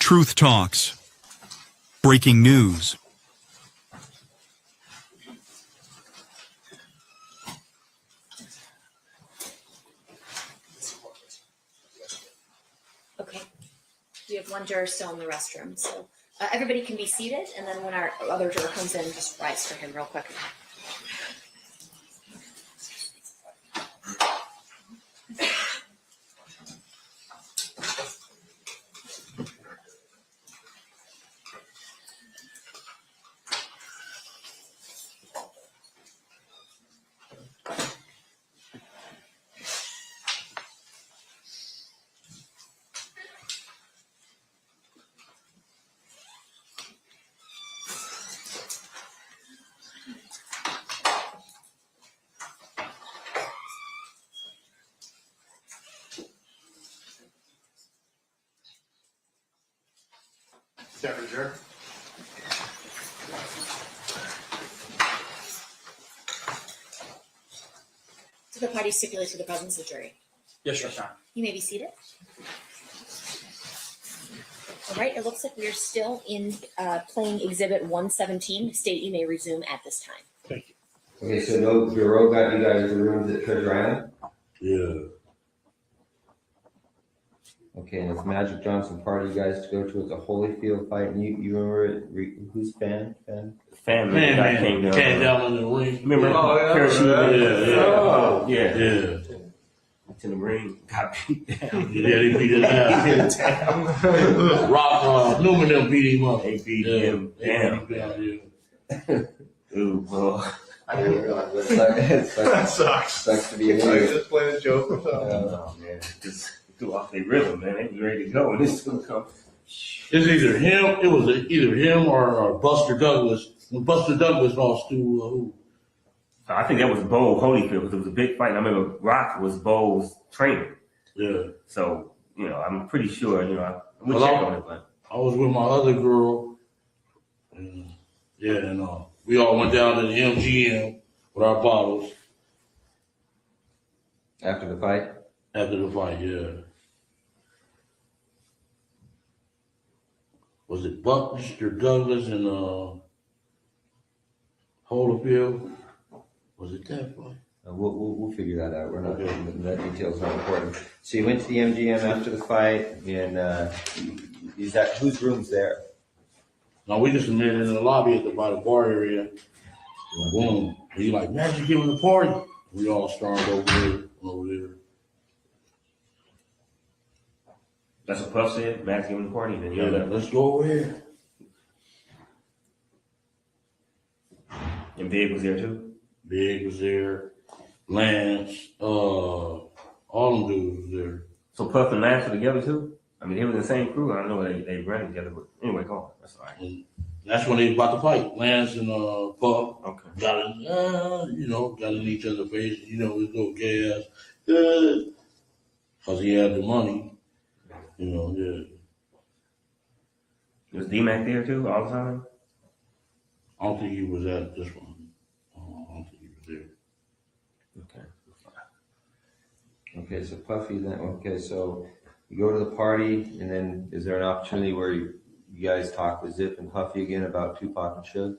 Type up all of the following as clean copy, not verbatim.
Truth Talks. Breaking news. Okay. We have one juror still in the restroom, so everybody can be seated, and then when our other juror comes in, just rise for him real quick. Temperature. So the party stipulates to the presence of the jury. Yes, Your Honor. You may be seated. All right, it looks like we're still in playing Exhibit 117. State, you may resume at this time. Thank you. Okay, so no bureau got you guys the rooms at Treasure Island? Yeah. Okay, and it's Magic Johnson party you guys to go to. It's a Holyfield fight, and you remember it? Who's fan? Family guy came down in the ring. Remember parachute? Yeah. It's in the ring. Got beat down. Yeah, they beat it down. Rock, Newman them beat him up. They beat him down. Ooh, bro. I didn't realize that. Sucks to be a I just playing a joke or something. Oh, man. Just threw off their rhythm, man. They was ready to go, and this gonna come. It's either him. It was either him or Buster Douglas. When Buster Douglas lost to who? I think that was Bo Holyfield because it was a big fight. And I remember Rock was Bo's trainer. Yeah. So, I'm pretty sure, I would check on it, but. I was with my other girl. And, we all went down to the MGM with our bottles. After the fight? After the fight, yeah. Was it Buster Douglas and Holyfield? Was it that fight? We'll figure that out. We're not. Okay. That detail's not important. So you went to the MGM after the fight, and whose room's there? No, we just met in the lobby by the bar area. Boom. He like, Magic giving the party. We all stormed over there. That's what Puff said. Matt's giving the party. Then Yeah, let's go over here. And Big was there too. Big was there. Lance, all them dudes was there. So Puff and Lance were together too. I mean, they were in the same crew. I don't know they ran together, but anyway, go on. That's all right. And that's when they was about to fight. Lance and Puff Okay. got in each other's face. His little gay ass, cause he had the money. Yeah. Was D-Mac there too all the time? I don't think he was at this one. I don't think he was there. Okay. Okay, so Puffy then. Okay, so you go to the party, and then is there an opportunity where you guys talk with Zip and Puffy again about Tupac and Shug?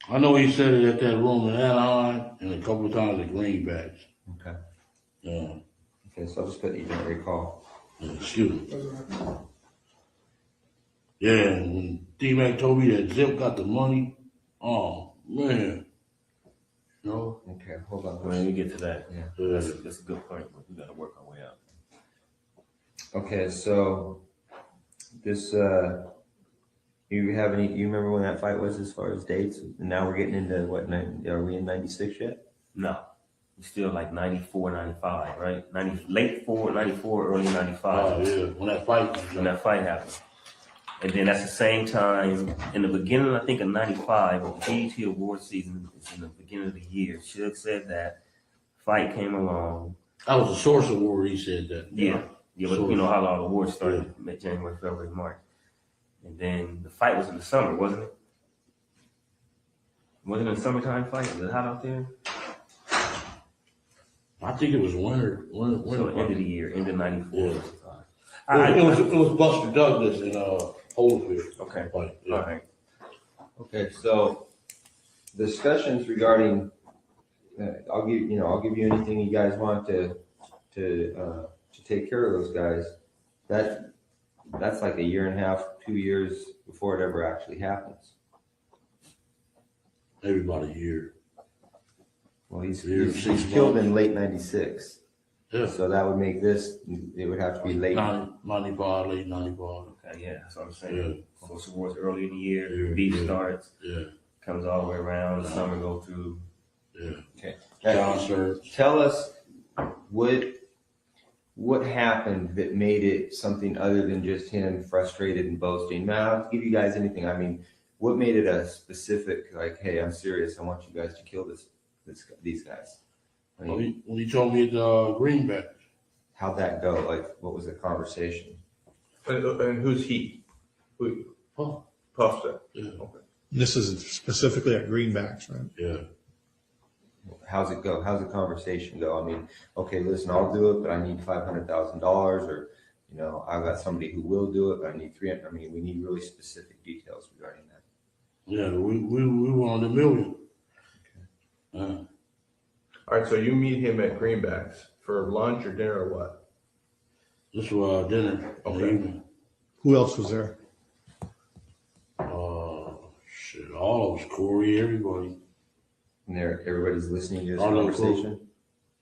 I know he said it at that room in Anaheim and a couple of times at Greenbacks. Okay. Yeah. Okay, so I'll just put you don't recall. Excuse me. Yeah, and when D-Mac told me that Zip got the money, oh, man. Okay, hold on. When we get to that, Yeah. that's a good point. But we got to work our way out. Okay, so this you remember when that fight was as far as dates? And now we're getting into what? Are we in '96 yet? No, it's still like 94, 95, right? Late 94, early 95. Oh, yeah, when that fight happened. And then that's the same time, in the beginning, I think, of 95, the BET award season is in the beginning of the year. Shug said that. Fight came along. That was a Source Award, he said that. Yeah, but you know how all the awards started, January, February, March. And then the fight was in the summer, wasn't it? Wasn't it a summertime fight? Was it hot out there? I think it was winter. So end of the year, end of 94. Yeah. I- It was Buster Douglas and Holyfield. Okay. Like, yeah. All right. Okay, so discussions regarding, I'll give you anything you guys want to take care of those guys. That's like a year and a half, 2 years before it ever actually happens. Maybe about a year. Well, he's Year, 6 killed months. in late '96, Yeah. so that would make this. It would have to be late. 95, late 95. Okay, yeah, that's what I'm saying. So towards early in the year, the beef Yeah. starts, Yeah. comes all the way around, the summer go through. Yeah. Okay. Concerts. Tell us what happened that made it something other than just him frustrated and boasting. Man, I'll give you guys anything. I mean, what made it a specific, like, hey, I'm serious. I want you guys to kill these guys. I mean, When he told me the greenback. how'd that go? Like, what was the conversation? And who's he? Who? Oh, Puff's yeah. Okay. This is specifically at greenbacks, right? Yeah. How's it go? How's the conversation go? I mean, okay, listen, I'll do it, but I need $500,000, or, I've got somebody who will do it, but I need 300. I mean, we need really specific details regarding that. Yeah, we wanted $1 million. All right, so you meet him at Greenbacks for lunch or dinner or what? This was dinner. in the Okay. evening. Who else was there? Shit, all of us, Corey, everybody. And everybody's listening to this I know, conversation.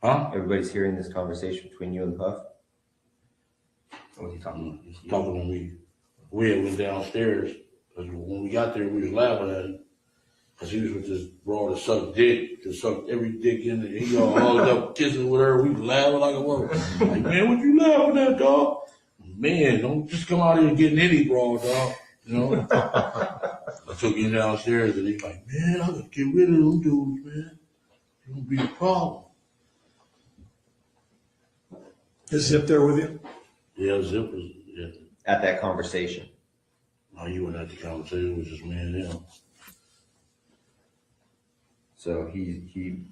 Huh? Everybody's hearing this conversation between you and Puff. What was he talking about? Talking to me. We had went downstairs. 'Cause when we got there, we was laughing at him. Because he was with this broad that sucked dick, to suck every dick in there. He all hugged up, kissing with her. We was laughing like a mother. Like, man, what you laughing at, dog? Man, don't just come out here getting any broad, dog. I took him downstairs and he's like, man, I gotta get rid of them dudes, man. It's gonna be a problem. Is Zip there with you? Yeah, Zip was, yeah. At that conversation. No, you weren't at the conversation, it was just me and him. So he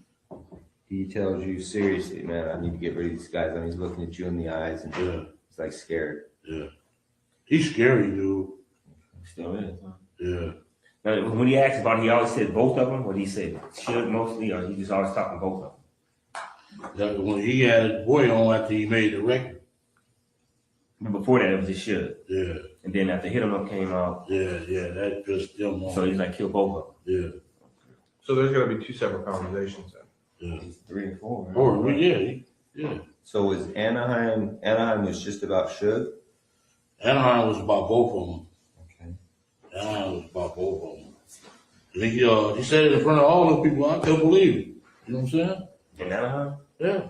tells you seriously, man, I need to get rid of these guys. I mean, he's looking at you in the eyes and Yeah, he's like scared. yeah. He's scary, dude. Still is, huh? Yeah. Now, when he asked about it, he always said both of them. What he said, should mostly, or he just always talking both of them. That when he had his boy on after he made the record. But before that, it was just should. Yeah, And then after Hit 'em Up came out, yeah, that pissed them off. so he's like, kill both of them. Yeah, So there's got to be two separate conversations then. yeah. 3 and 4. Or, yeah. So was Anaheim was just about Suge? Anaheim was about both of them. Okay. Anaheim was about both of them. And he said it in front of all the people. I couldn't believe it. You know what I'm saying? In Anaheim? Yeah.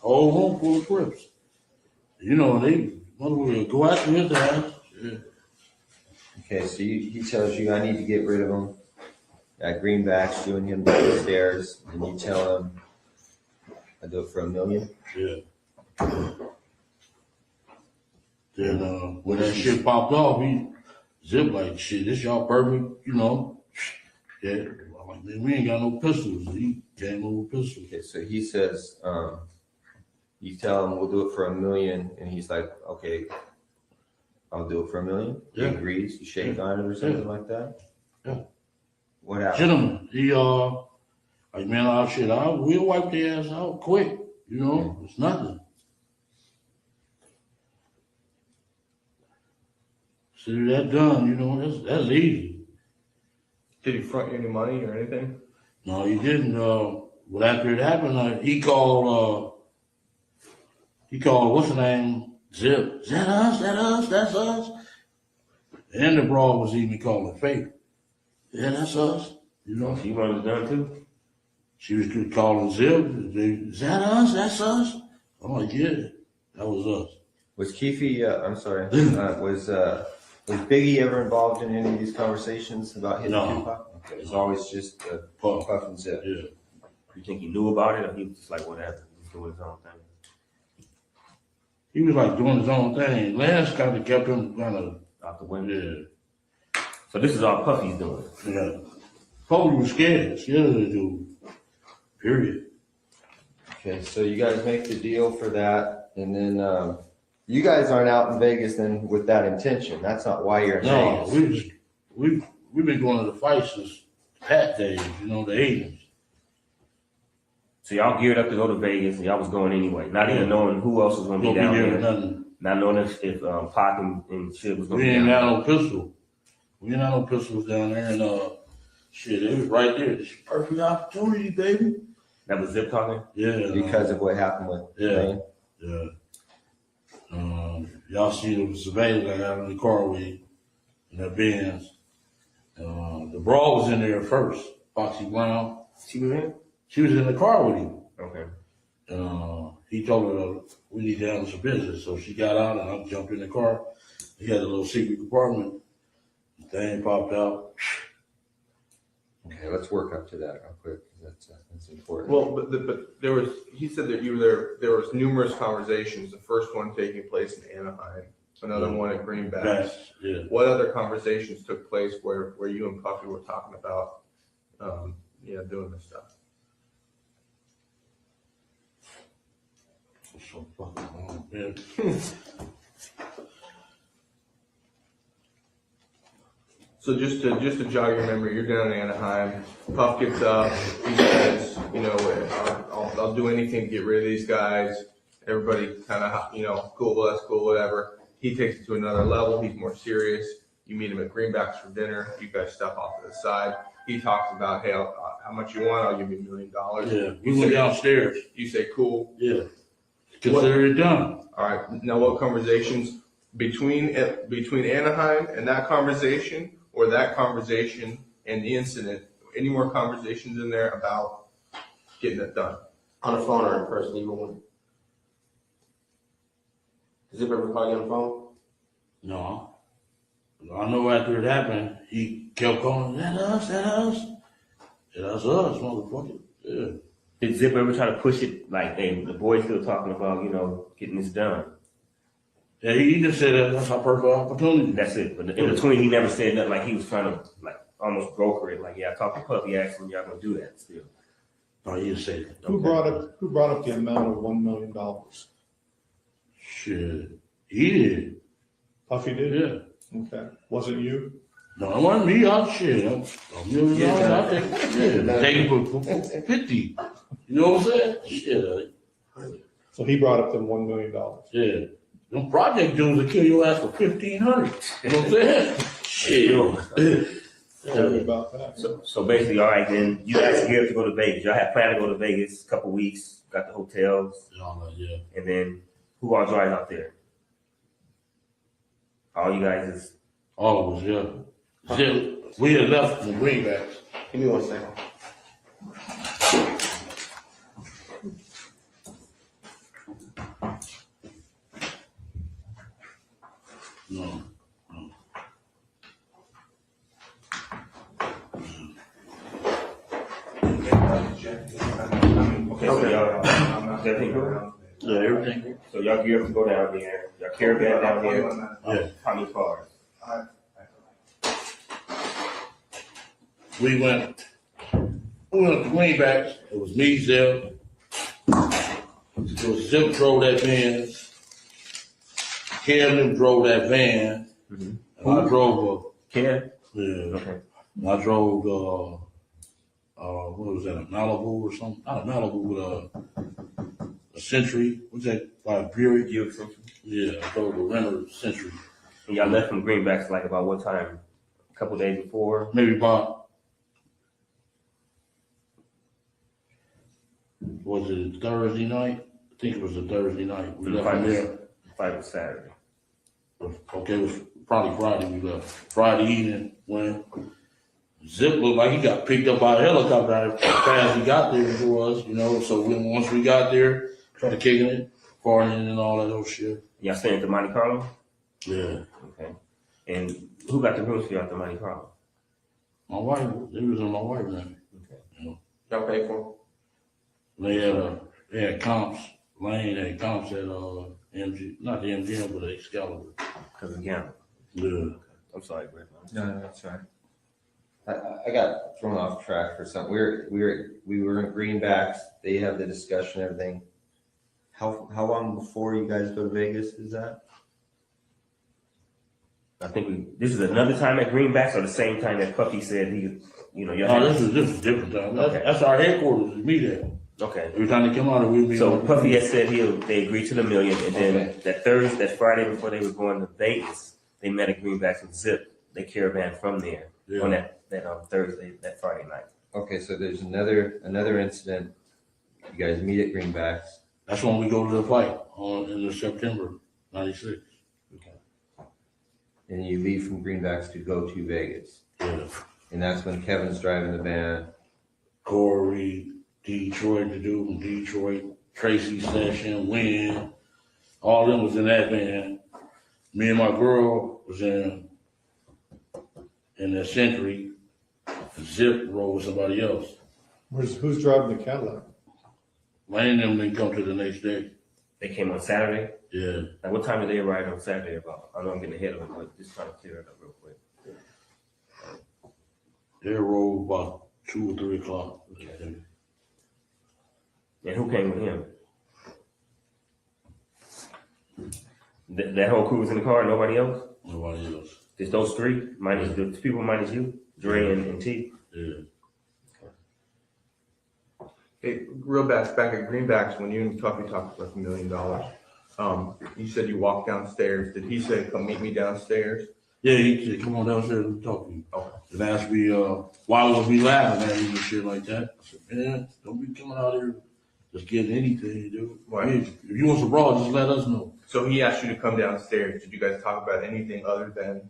Whole room full of Crips. They motherfucker go after his ass. Yeah. Okay, so he tells you I need to get rid of him. At Greenbacks, you and him down the stairs, and you tell him I do it for $1 million. Yeah. Then when that shit popped off, he Zip like, shit, this y'all perfect, Yeah. I'm like, man, we ain't got no pistols. He came over with pistols. Okay, so he says, you tell him we'll do it for $1 million, and he's like, okay, I'll do it for $1 million. He Yeah. agrees. You shake on it or something like that. Yeah. What happened? Gentlemen, he like, man, we'll wipe the ass out quick. It's nothing. So that done, that's easy. Did he front you any money or anything? No, he didn't. But after it happened, he called what's the name? Zip. Is that us? That's us. And the broad was even calling fake. Yeah, that's us. She wanted it done too? She was calling Zip. Is that us? That's us. I'm like, yeah, that was us. Was Keefe, I'm sorry, was Biggie ever involved in any of these conversations about hitting No. Tupac? Okay, it was always just Puff. Puff and Zip. Yeah. You think he knew about it, or he was just like, whatever, he's doing his own thing? He was like doing his own thing. Lance kind of kept him kind of, Out the window. yeah. So this is all Puffy's doing. Yeah. Foley was scared of the dude. Period. Okay, so you guys make the deal for that, and then, you guys aren't out in Vegas then with that intention. That's not why you're in No, Vegas. we've been going to the fights since Pat days, you know, the 80s. So y'all geared up to go to Vegas, and y'all was going anyway, not even knowing who else was gonna be Don't be down there there, with nothing. not knowing if Pac and shit was gonna We be ain't down got there. no pistol. We ain't got no pistols down there, and shit, it was right there. It's a perfect opportunity, baby. That was Zip talking? Yeah. Because of what happened with Yeah. Duane. Yeah. Y'all see the surveillance I got in the car with him, in the Benz. The broad was in there first, Foxy Brown. She was in? She was in the car with him. Okay. He told her we need to handle some business. So she got out and I jumped in the car. He had a little secret compartment. The thing popped out. Okay, let's work up to that real quick, 'cause that's important. Well, but there was, he said that you were there was numerous conversations, the first one taking place in Anaheim, another one at Greenbacks. That's, yeah. What other conversations took place where you and Puffy were talking about, doing this stuff? So fucking wrong, man. So just to jog your memory, you're down in Anaheim. Puff gets up. He says, I'll do anything to get rid of these guys. Everybody kind of, cool, let's cool, whatever. He takes it to another level. He's more serious. You meet him at Greenbacks for dinner. You guys step off to the side. He talks about, hey, how much you want? I'll give you $1 million. Yeah, we went downstairs. You say, cool. Yeah. Consider it done. All right. Now, what conversations between Anaheim and that conversation, or that conversation and the incident? Any more conversations in there about getting it done? On the phone or in person, either one. Does it ever call you on the phone? No. I know after it happened, he kept calling, that us. Yeah, that's us, motherfucker. Yeah. Did Zip ever try to push it like, hey, the boys still talking about, getting this done? Yeah, he just said that's our perfect opportunity. That's it. But in between, he never said nothing like he was trying to, almost broker it. Like, yeah, I talked to Puffy, asked him, y'all gonna do that still. Oh, he just said that. Who brought up the amount of $1 million? Shit. He did. Puffy did? Yeah. Okay. Wasn't you? No, it wasn't me. I'm shit. $1 million. I think, take it for 50. You know what I'm saying? Shit. So he brought up them $1 million. Yeah. Them project dudes will kill your ass for 1,500. You know what I'm saying? Shit. Tell me about that. So basically, all right, then you guys geared to go to Vegas. Y'all had planned to go to Vegas a couple weeks, got the hotels, Yeah. and then who all drive out there? All you guys is All of us, yeah. Zip, we had left from Greenbacks. Give me 1 second. No. okay. So y'all, everything good? Yeah, everything. So y'all geared to go down there. Y'all caravan down there. Yeah. How many cars? We went to Greenbacks. It was me, Zip. It was Zip drove that van. Kevin drove that van. Mhm. And I drove Kev? yeah. Okay. And I drove what was that, a Malibu or something? Not a Malibu, but a Century. What's that, like Buick? Buick Century. Yeah, I drove a Renner Century. And y'all left from Greenbacks like about what time? A couple days before? Maybe about, was it Thursday night? I think it was a Thursday night. We left from there. Fight was Saturday. Okay, it was probably Friday we left. Friday evening when Zip looked like he got picked up by a helicopter as fast as he got there for us, So once we got there, started kicking it, partying and all that old shit. Y'all staying at the Monte Carlo? Yeah. Okay. And who got the rooms for y'all at the Monte Carlo? My wife, it was in my wife's name. Y'all pay for They had comps. Lane had comps at MG, not the MGM, but Excalibur. Because of gambling. Yeah. I'm sorry, Greg. No, that's right. I got thrown off track for something. We were in Greenbacks. They have the discussion, everything. How long before you guys go to Vegas is that? I think this is another time at Greenbacks or the same time that Puffy said he, you know, No, this is different time. That's our headquarters. We meet there. okay. Every time they come out, we meet. So Puffy had said they agreed to the million, and then Okay. that Friday before they were going to Vegas, they met at Greenbacks with Zip. They caravan from there on that Thursday, that Friday night. Okay, so there's another incident. You guys meet at Greenbacks. That's when we go to the fight in the September '96. And you leave from Greenbacks to go to Vegas. Yeah. And that's when Kevin's driving the van. Corey, Detroit, the dude from Detroit, Tracy Session, Wynn, all of them was in that van. Me and my girl was in the Century. Zip rode with somebody else. Who's driving the Cadillac? Lane and them didn't come to the next day. They came on Saturday. Yeah. Like, what time did they arrive on Saturday about? I know I'm getting ahead of it, but just trying to clear it up real quick. They rode about 2 or 3 o'clock. Okay. And who came with him? That whole crew was in the car, nobody else? Nobody else. Just those three, minus the people minus you, Dre and T. Yeah. Hey, real back at Greenbacks, when you and Tuffy talked about $1 million, you said you walked downstairs. Did he say, come meet me downstairs? Yeah, he said, come on downstairs and talk to you. Okay. And asked me, why was we laughing at him and shit like that. I said, man, don't be coming out here just getting anything, dude. Right. If you want some broad, just let us know. So he asked you to come downstairs. Did you guys talk about anything other than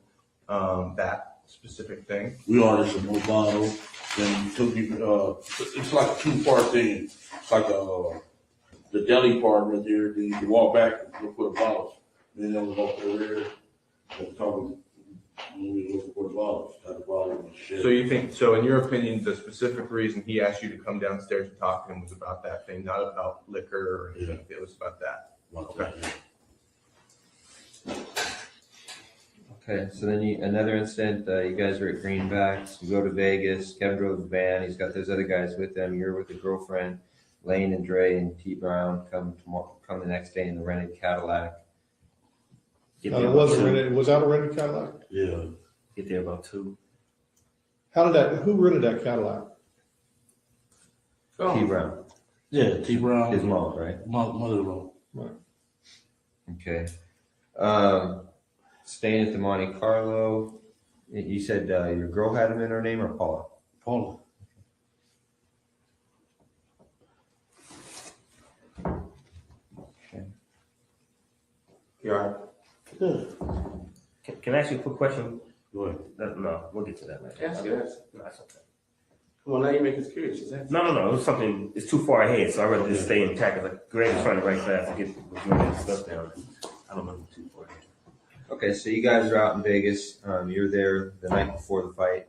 that specific thing? We ordered some more bottles. Then he took me, it's like a 2-part thing. It's like the deli part right there. Then you walk back and look for the bottles. Then they was up there and talking when we look for the bottles. Got the bottles and shit. So you think, so in your opinion, the specific reason he asked you to come downstairs and talk to him was about that thing, not about liquor or anything. It was about that. Okay. Okay, so then another incident, you guys are at Greenbacks, you go to Vegas, Kevin drove the van, he's got those other guys with him, you're with a girlfriend, Lane and Dre and T Brown come the next day in the rented Cadillac. Get No, there it about wasn't 2. rented. Was that a rented Cadillac? Yeah. Get there about 2. Who rented that Cadillac? T Brown, Yeah, T Brown. his mom, right? Mother-in-law. Right. Okay. Staying at the Monte Carlo, you said your girl had him in her name or Paula? Paula. Okay. You all right? Yeah. Can I ask you a quick question? Go ahead. No, we'll get to that later. Ask it, ask it. No, that's okay. Come on, now you make us curious. Just ask it. No. It was something, it's too far ahead, so I'd rather just stay intact. Like Greg was trying to write fast to get the stuff down. I don't know too far ahead. Okay, so you guys are out in Vegas. You're there the night before the fight.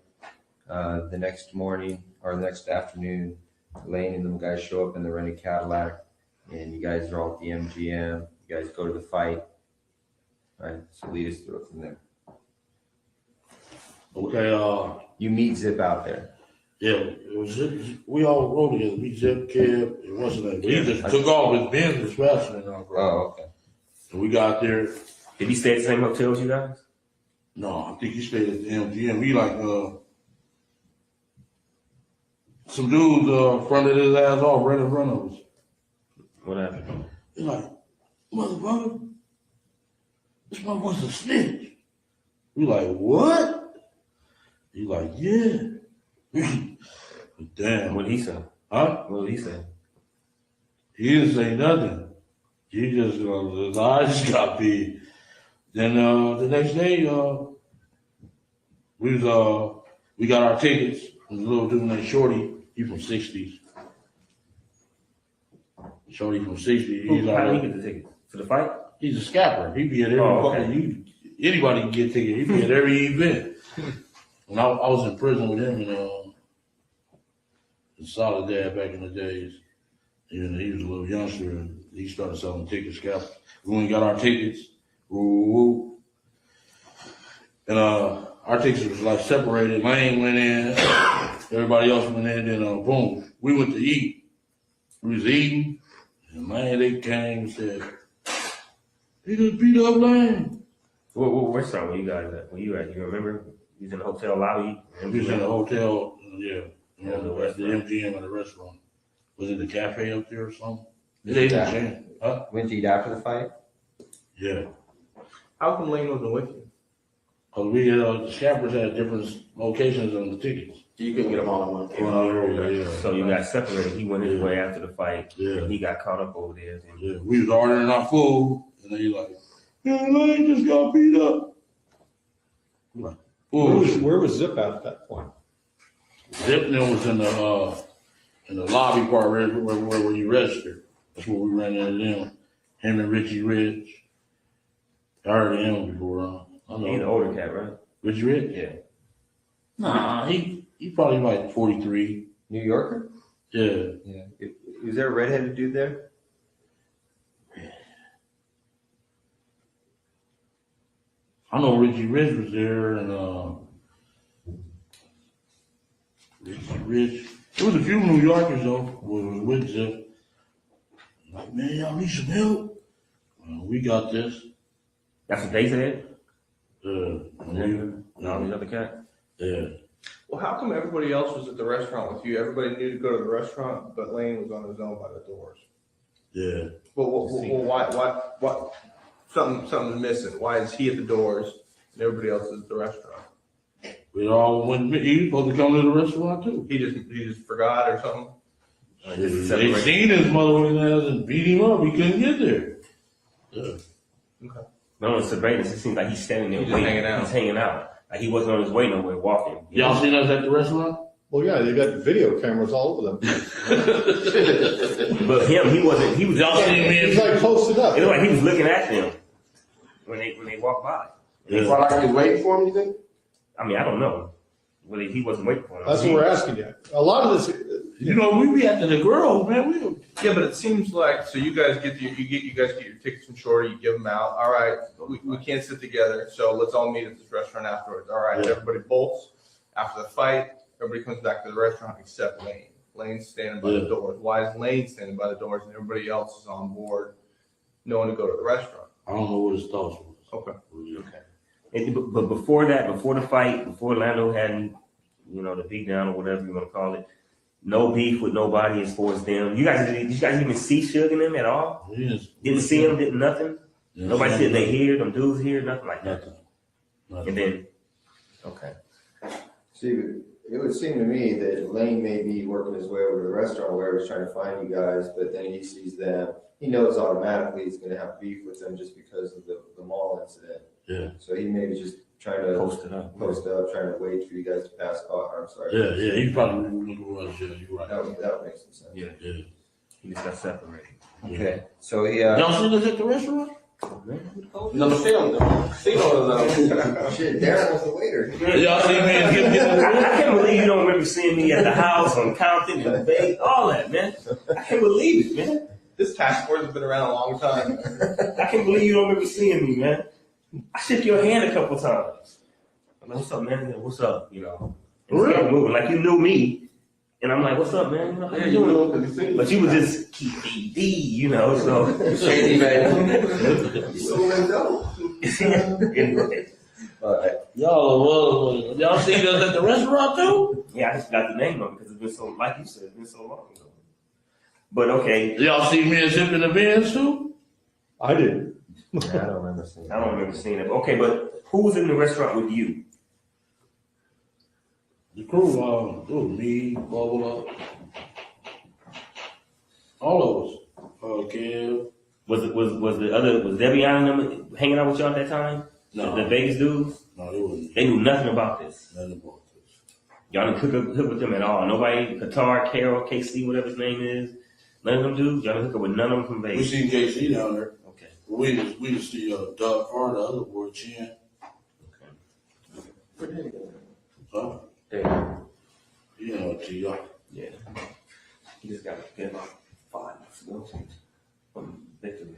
The next morning or the next afternoon, Lane and them guys show up in the rented Cadillac, and you guys are all at the MGM. You guys go to the fight. All right, so lead us through it from there. Okay, You meet Zip out there. yeah, it was Zip. We all rode together. Me, Zip, Kev, it wasn't that. He just took off his business faster than our bro. Oh, okay. So we got there. Did he stay at the same hotel as you guys? No, I think he stayed at the MGM. He like some dudes fronted his ass off right in front of us. What happened? He's like, motherfucker, this motherfucker's a snitch. We like, what? He like, yeah. Damn. What did he say? Huh? What did he say? He didn't say nothing. He just, his eyes got big. Then the next day, we got our tickets from the little dude named Shorty. He from 60s. Shorty from 60s. He's How did he get the ticket? For the fight? He's a scalper. He be at every okay. fucking, anybody can get tickets. He be at every event. When I was in prison with him in Soledad back in the days, he was a little youngster and he started selling tickets, scalpers. We went and got our tickets. Woo, woo. And our tickets was like separated. Lane went in, everybody else went in, then boom, we went to eat. We was eating, and man, they came and said, "He just beat up Lane." What restaurant were you guys at? Where you at? You remember? You was in the hotel lobby? We was in the hotel, yeah, Yeah, the at the restaurant. MGM at the restaurant. Was it the cafe up there or something? Did They you didn't eat change. Huh? Went to eat after the fight? Yeah. How come Lane wasn't with you? Cause we, the scappers had different locations on the tickets. You couldn't get them all in one. Yeah. So you got separated. He went his way after the fight. Yeah. And he got caught up over there. And Yeah, we was ordering our food, and they like, "Yeah, Lane just got beat up." I'm like, Where was Zip at that point? Zipner was in the lobby part where you register. That's where we ran into them. Him and Richie Rich. I heard of him before. I he's an know. older cat, right? Richie Rich? Yeah. Nah, he probably like 43. New Yorker? Yeah. Yeah. Was there a redheaded dude there? I know Richie Rich was there, and Richie Rich. There was a few New Yorkers though was with Zip. Like, man, y'all need some help. We got this. That's what they said? And No, the other cat? yeah. Well, how come everybody else was at the restaurant with you? Everybody knew to go to the restaurant, but Lane was on his own by the doors. Yeah. Well, why? Something's missing. Why is he at the doors and everybody else is at the restaurant? We all went. He was supposed to come to the restaurant too. He just forgot or something. They seen his mother in there and beat him up. He couldn't get there. Yeah. Okay. No, in surveillance, it seems like he's standing there He's just waiting. hanging out. He's hanging out. Like he wasn't on his way nowhere, walking. Y'all seen us at the restaurant? Well, yeah, they got video cameras all over them. But him, he wasn't. He was. Y'all seen me? He's like posted up. It looked like he was looking at them when they walked by. Yeah. Well, like he was waiting for him, you think? I mean, I don't know. Well, he wasn't waiting for him. That's what we're asking you. A lot of this, You know, we be after the girls, man. Yeah, but it seems like so you guys get your tickets from Shorty, you give them out. All right, we can't sit together, so let's all meet at this restaurant afterwards. All right, Yeah. everybody bolts after the fight. Everybody comes back to the restaurant except Lane. Lane's standing by the Yeah. doors. Why is Lane standing by the doors and everybody else is on board, knowing to go to the restaurant? I don't know what his thoughts was. Okay. But before that, before the fight, before Orlando had, the beat down or whatever you want to call it, no beef with nobody as far as them. You guys even see Suge and them at all? Yes. Didn't see them, did nothing? Yeah, Nobody said they hear, them dudes here, nothing like that. Nothing. And then, okay. See, it would seem to me that Lane may be working his way over to the restaurant where he's trying to find you guys, but then he sees them. He knows automatically he's going to have beef with them just because of the mall incident. Yeah. So he may be just trying to Post it up. post up, trying to wait for you guys to pass. Oh, I'm sorry. Yeah, he probably looking for us. Yeah, you're right. That would make some sense. Yeah, Yeah. he just got separated. Okay, so he, Y'all seen us at the restaurant? No, the casino was shit, Darren was the waiter. Y'all seen me I can't believe you don't remember seeing me at the house on Compton and Bay, all that, man. I can't believe it, man. This task force has been around a long time. I can't believe you don't remember seeing me, man. I shook your hand a couple times. I'm like, what's up, man? What's up? And Really? started moving like you knew me. And I'm like, what's up, man? How Yeah, you you doing? know, because you But you was just Keefe, so. shady man. So Lindell. Anyway, Y'all seen us at the restaurant too? yeah, I just got the name of it because it's been so, like you said, it's been so long ago. But okay, Y'all see me and Zip in the Benz too? I didn't. Yeah, I don't remember seeing I don't remember seeing it. Okay, but who was in the restaurant with you? The crew, it was me, Bubba, all of us. Kev. Was Devion and them hanging out with y'all at that time? No. The Vegas dudes? No, it wasn't. They knew nothing about this. Nothing about this. Y'all didn't hook with them at all. Nobody, Qatar, Carol, KC, whatever his name is. None of them dudes. Y'all didn't hook up with none of them from We Vegas. seen KC down there. Okay. We just see Doug or the other boy, Chin. Huh? Yeah. You know, T.R. Yeah. He just got a good 5 months ago. From victory.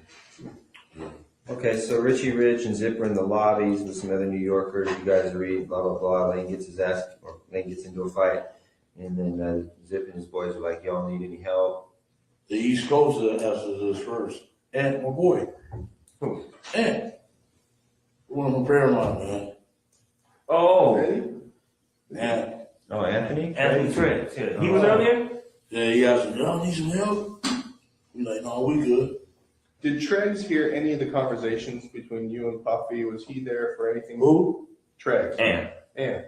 Yeah. Okay. Okay, so Richie Rich and Zip were in the lobbies with some other New Yorkers. You guys read, blah, blah, blah. Lane gets his ass, or Lane gets into a fight. And then Zip and his boys are like, y'all need any help? The East Coast answers this first. And my boy. Who? And one of my Paramount, man. Oh, And Oh, Anthony? Anthony Trent. Yeah. He was down there? yeah, he asked me, y'all need some help? I'm like, no, we good. Did Tregs hear any of the conversations between you and Puffy? Was he there for anything? Who? Tregs. And. And.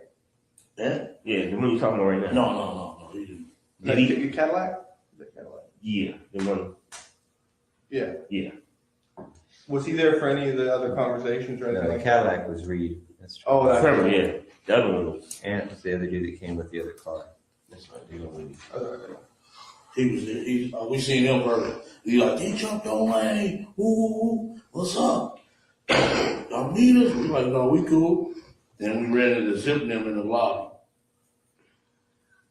And? Yeah, the one you talking about right now. No, he didn't. Did he? Your Cadillac? The Cadillac. Yeah, the one. Yeah. Yeah. Was he there for any of the other conversations or anything No, the like that? Cadillac was Reed. That's true. Oh, that's Trevor, yeah. The other one was. And the other dude that came with the other car. That's right. They gonna leave. He was there. We seen him earlier. He like, he jumped on Lane. Ooh, what's up? Y'all need us? We like, no, we cool. Then we ran into Zip and them in the lobby.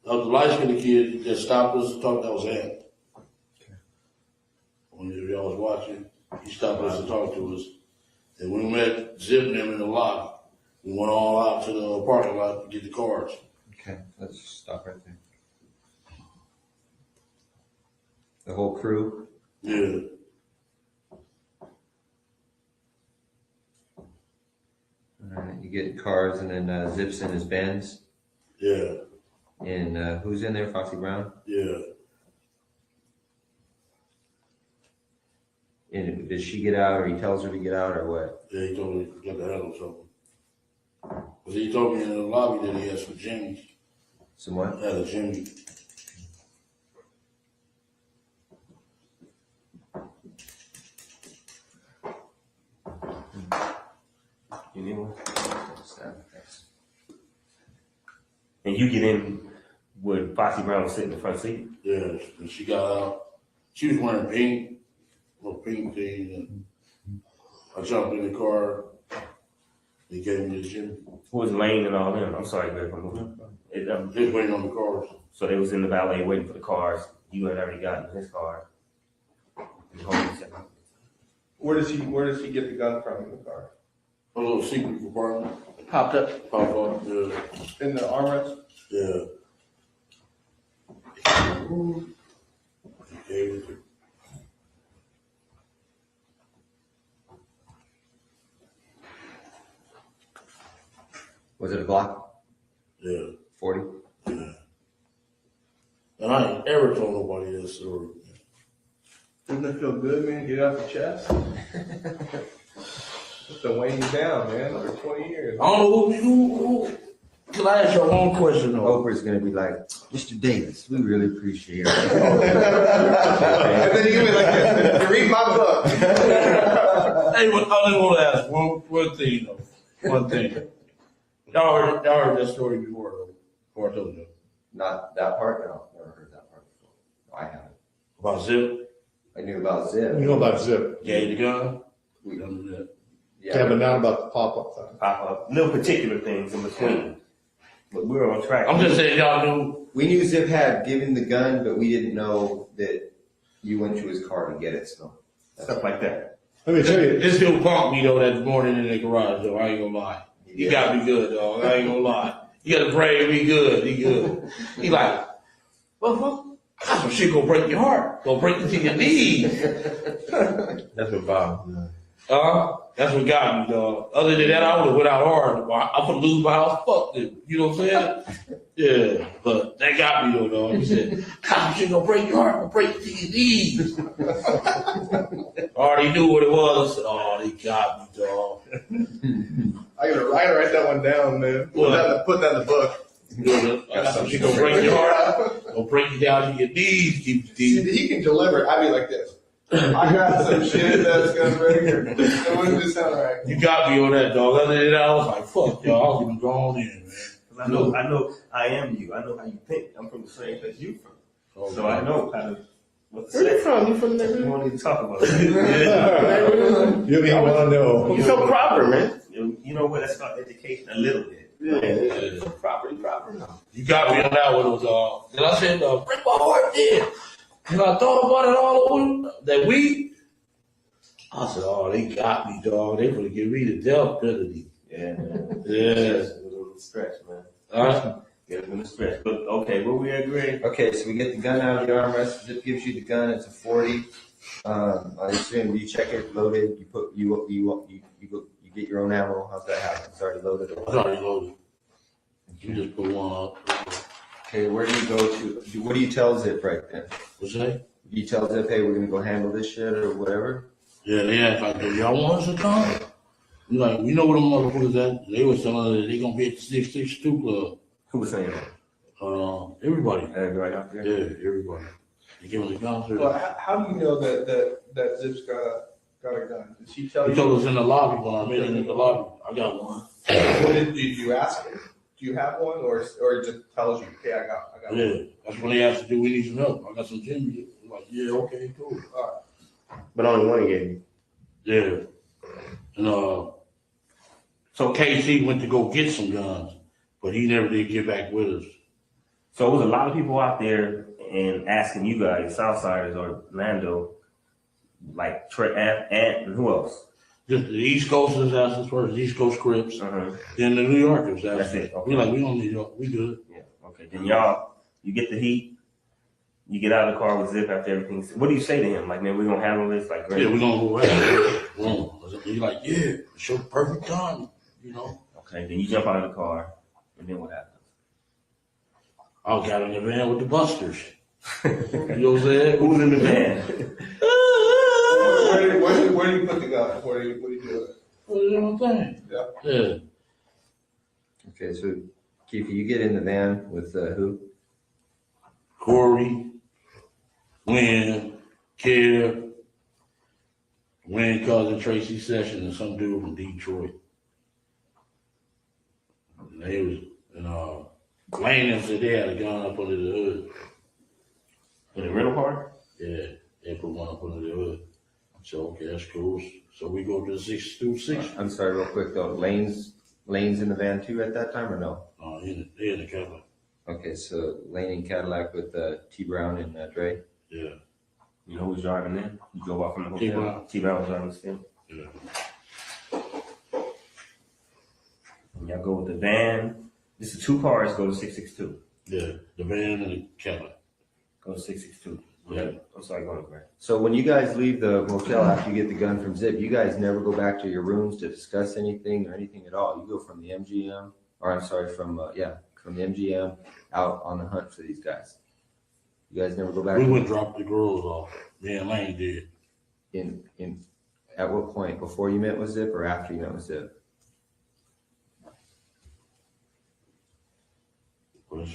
The light-skinned kid that stopped us and talked, that was Ant. When y'all was watching, he stopped us and talked to us. And we met Zip and them in the lobby. We went all out to the parking lot to get the cars. Okay, let's stop right there. The whole crew. Yeah. Alright, you get cars and then Zips in his Benz. Yeah. And who's in there? Foxy Brown? Yeah. And does she get out or he tells her to get out or what? Yeah, he told me to get the handle something. Because he told me in the lobby that he had some Jimmys. Some what? Had a Jimmy. You need one? And you get in with Foxy Brown sitting in the front seat. Yeah, and she got out. She was wearing pink, little pink thing, and I jumped in the car. He gave me the Jimmy. Who was Lane and all them? I'm sorry, Greg. He was waiting on the cars. So they was in the valet waiting for the cars. You had already gotten his car. Where does he get the gun from in the car? A little secret compartment. Popped up Pop up, yeah. in the armrest? Yeah. He gave it to Was it a Glock? yeah. 40? Yeah. And I ain't ever told nobody this story. Doesn't it feel good, man? Get it off your chest? It's been weighing you down, man, for 20 years. I don't know who. Can I ask you one question though? Oprah's gonna be like, Mr. Davis, we really appreciate it. And then you give me like this, read my book. Hey, I just want to ask one thing though. One thing. Y'all heard that story before though. Before I told you. Not that part? No, never heard that part before. No, I haven't. About Zip? I knew about Zip. You know about Zip. Gave the gun? We- Don't do that. Yeah, but not about the pop-up thing. Pop up. Little particular things in between. But we're on track. I'm just saying y'all knew. We knew Zip had given the gun, but we didn't know that you went to his car to get it, so. Stuff like that. Let me tell you, This dude punked me though that morning in the garage though. I ain't gonna lie. He got me good dog. I ain't gonna lie. You gotta pray me good. He good. He like, well, that's some shit gonna break your heart. Gonna break you to your knees. That's what Bob. That's what got me, dog. Other than that, I would have went out hard. I'm gonna lose my house. Fuck them. You know what I'm saying? Yeah, but that got me though, dog. He said, "How shit gonna break your heart? Gonna break to your knees." I already knew what it was. I said, "Oh, they got me, dog." I gotta write that one down, man. Put that in the book. That's some shit gonna break your heart. Gonna break you down to your knees. Keep your See, teeth. he can deliver. I'd be like this. I got some shit that's gonna break her. It wouldn't just sound right. You got me on that, dog. Other than that, I was like, "Fuck y'all, I was gonna go on in, man." I know I am you. I know how you think. I'm from the same place you from. So I know kind of what to Where you say. from? You from the You neighborhood? won't even talk about it. you even want to know. You so proper, man. You know what? That's called education a little bit. Yeah, so proper now. You got me on that one, dog. And I said, break my heart then. And I thought about it all over that week. I said, oh, they got me, dog. They gonna give me the death penalty. Yeah, man. Yeah. It's a little stretch, man. Get it from the stretch. But okay, where we at, Greg? Okay, so we get the gun out of the armrest. Zip gives you the gun. It's a 40. I assume you check it loaded. You get your own ammo. How's that happen? It's already loaded. It's already loaded. You just put one up. Okay, where do you go to? What do you tell Zip right then? What's that? Do you tell Zip, hey, we're gonna go handle this shit or whatever? Yeah, they asked like, do y'all want us to come? We like, we know what them motherfuckers at. They was telling us that they gonna be at the 662 club. Who was saying that? Everybody. Everybody out there? Yeah, everybody. They give us a concert. Well, how do you know that Zip's got a gun? Did he tell He you? told us in the lobby when I met him in the lobby. I got one. What did you ask him? Do you have one, or it just tells you, hey, I got one? Yeah, that's when they asked, do we need some help? I got some Jimmy. I'm like, yeah, okay, cool. But only one gave you. Yeah. And so KC went to go get some guns, but he never did get back with us. So it was a lot of people out there and asking you guys, Southsiders or Lando, like Trey and who else? Just the East Coasters asked us first, the East Coast Crips, Uh-huh. then the New Yorkers asked That's us. it, okay. We like, we don't need y'all, we good. Yeah. Okay. Then you get the heat. You get out of the car with Zip after everything. What do you say to him? Like, man, we're gonna handle this. Like, great. Yeah, we're gonna go right. He's like, yeah, it's your perfect time, you know. Okay. Then you jump out of the car, and then what happens? I got in the van with the busters. You know what I'm saying? Who's in the van? Where do you put the gun? What do you do? What is my thing? Yeah. Yeah. Okay, so Keefe, you get in the van with who? Corey, Wynn, Kev, Wynn cousin Tracy Sessions, and some dude from Detroit. And they was, Lane said they had a gun up under the hood. In the rental car? Yeah, they put one up under the hood. So, okay, that's cool. So we go to the 626. I'm sorry, real quick though. Lane's in the van too at that time or no? They in the Keffe. Okay, so Lane in Cadillac with T Brown and Dre. Yeah. You know who's driving in? You drove off from the T. hotel. Brown. T. Brown was driving still. Yeah. And y'all go with the van. This is 2 cars. Go to 662. Yeah, the van and the Keffe. Go to 662. Yeah. I'm sorry. Go ahead, Greg. So when you guys leave the motel after you get the gun from Zip, you guys never go back to your rooms to discuss anything or anything at all. You go from the MGM, or I'm sorry, from the MGM out on the hunt for these guys. You guys never go back. We went drop the girls off. Me and Lane did. In at what point? Before you met with Zip or after you met with Zip? Well,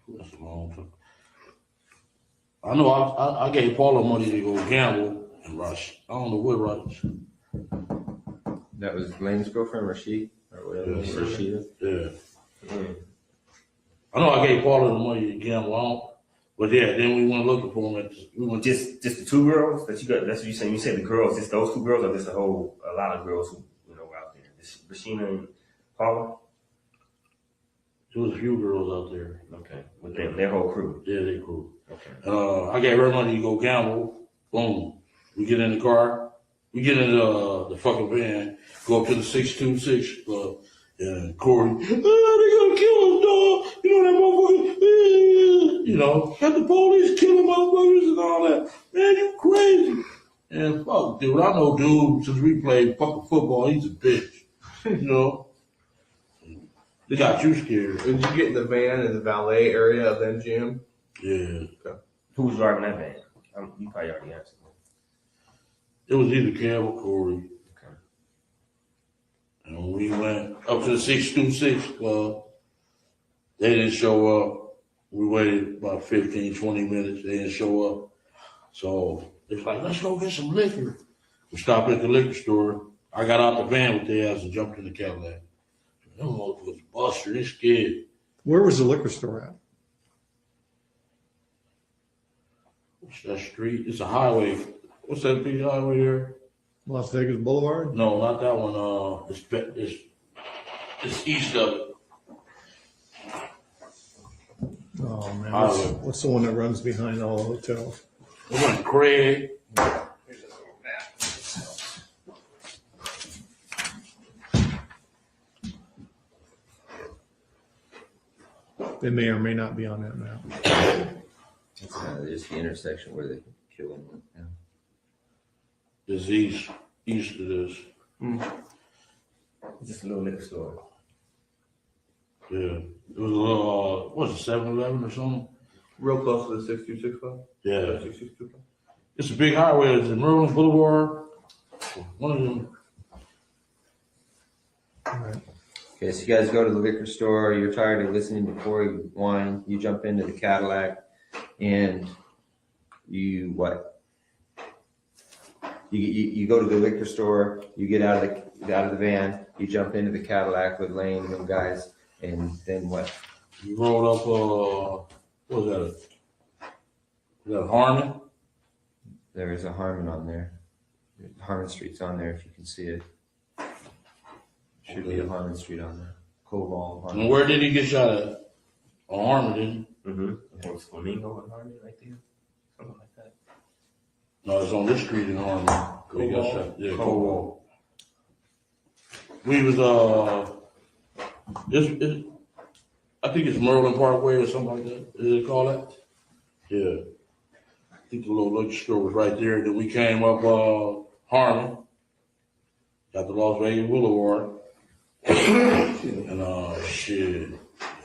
that's a long time. I know I gave Paula money to go gamble and rush. I don't know what rush. That was Lane's girlfriend, Rashid, or whatever. Yes. Rashida. Yeah. I know I gave Paula the money to gamble on, but yeah, then we went looking for him. We went Just the 2 girls that you got. That's what you saying. You said the girls. Just those 2 girls, or just a lot of girls who were out there. This Rashina and Paula. There was a few girls out there. Okay, with them, their whole crew. Yeah, they cool. Okay. I gave her money to go gamble. Boom. We get in the car. We get in the fucking van. Go up to the 626 club. And Corey, they gonna kill us, dog. You know that motherfucker. You know, got the police killing motherfuckers and all that. Man, you crazy. And fuck, dude, I know dude since we played fucking football. He's a bitch. You know. They got you scared. Did you get in the van in the valet area of the MGM? Yeah. Who was driving that van? You probably already answered. It was either Kev or Corey. Okay. And when we went up to the 626 club, they didn't show up. We waited about 15, 20 minutes. They didn't show up. So it's like, let's go get some liquor. We stopped at the liquor store. I got out the van with their ass and jumped in the Cadillac. Them motherfuckers busted. They scared. Where was the liquor store at? What's that street? It's a highway. What's that big highway there? Las Vegas Boulevard? No, not that one. It's east of it. Oh, man. Highway. What's the one that runs behind all the hotels? We went to Craig. They may or may not be on that map. It's just the intersection where they kill him. Yeah. This east of this. Just a little liquor store. Yeah. It was a little, what's it, 7-Eleven or something? Real close to the 6265. Yeah. 6265. It's a big highway. It's in Maryland Boulevard. One of them. All right. Okay, so you guys go to the liquor store, you're tired of listening to pouring wine, you jump into the Cadillac, and you what? You go to the liquor store, you get out of the van, you jump into the Cadillac with Lane and them guys, and then what? You rolled up, what was that Harmon? There is a Harmon on there. Harmon Street's on there if you can see it. Should be a Harmon Street on there. Cobalt, Harmon. And where did he get shot at? On Harmon, didn't he? Mm-hmm. Was Flamingo and Harmony right there? Something like that. No, it's on this street in Harmon. He got shot. Yeah, Cobalt. We was, I think it's Merlin Parkway or something like that. Is it called that? Yeah. I think the little liquor store was right there. Then we came up, Harmon. Got the Las Vegas Boulevard. And shit,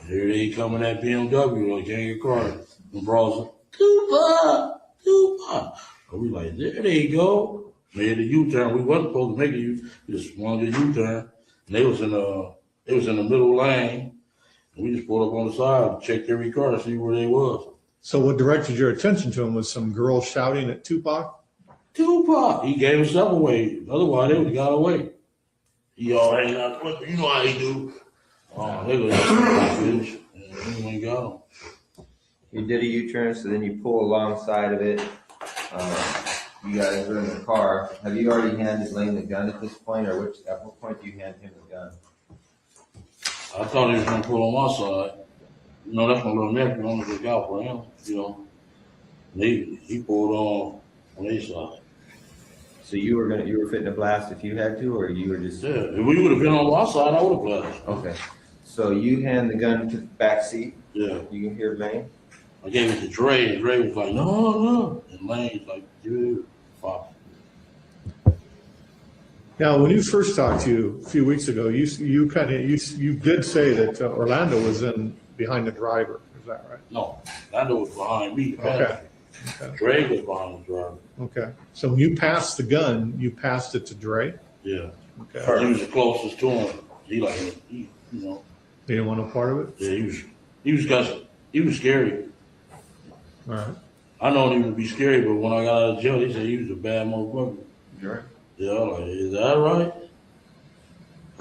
here they coming at BMW, like gang of cars. And bros, Tupac. We like, there they go. Made a U-turn. We wasn't supposed to make a U. We just wanted a U-turn. And they was in the middle lane. And we just pulled up on the side, checked every car to see where they was. So what directed your attention to him was some girl shouting at Tupac? Tupac. He gave himself away. Otherwise, they would have got away. He all hanging out. You know how he do. They go finish. And we ain't got him. You did a U-turn, so then you pull alongside of it. You guys are in the car. Have you already handed Lane the gun at this point, or at what point do you hand him the gun? I thought he was gonna pull on my side. You know, that's my little nephew. I'm gonna look out for him. You know, and he pulled on his side. So you were fitting to blast if you had to, or you were just? Yeah, if we would have been on my side, I would have blasted. Okay. So you hand the gun to the back seat. Yeah. You can hear Lane. I gave it to Dre, and Dre was like, no. And Lane's like, dude, fuck. Now, when you first talked to you a few weeks ago, you did say that Orlando was behind the driver. Is that right? No, Lando was behind me. Okay. Dre was behind the driver. Okay. So when you passed the gun, you passed it to Dre? Yeah. Okay. He was the closest to him. He you know. He didn't want no part of it? Yeah, he was scary. All right. I know he would be scary, but when I got out of jail, he said he was a bad motherfucker. Sure. Yeah, I'm like, is that right?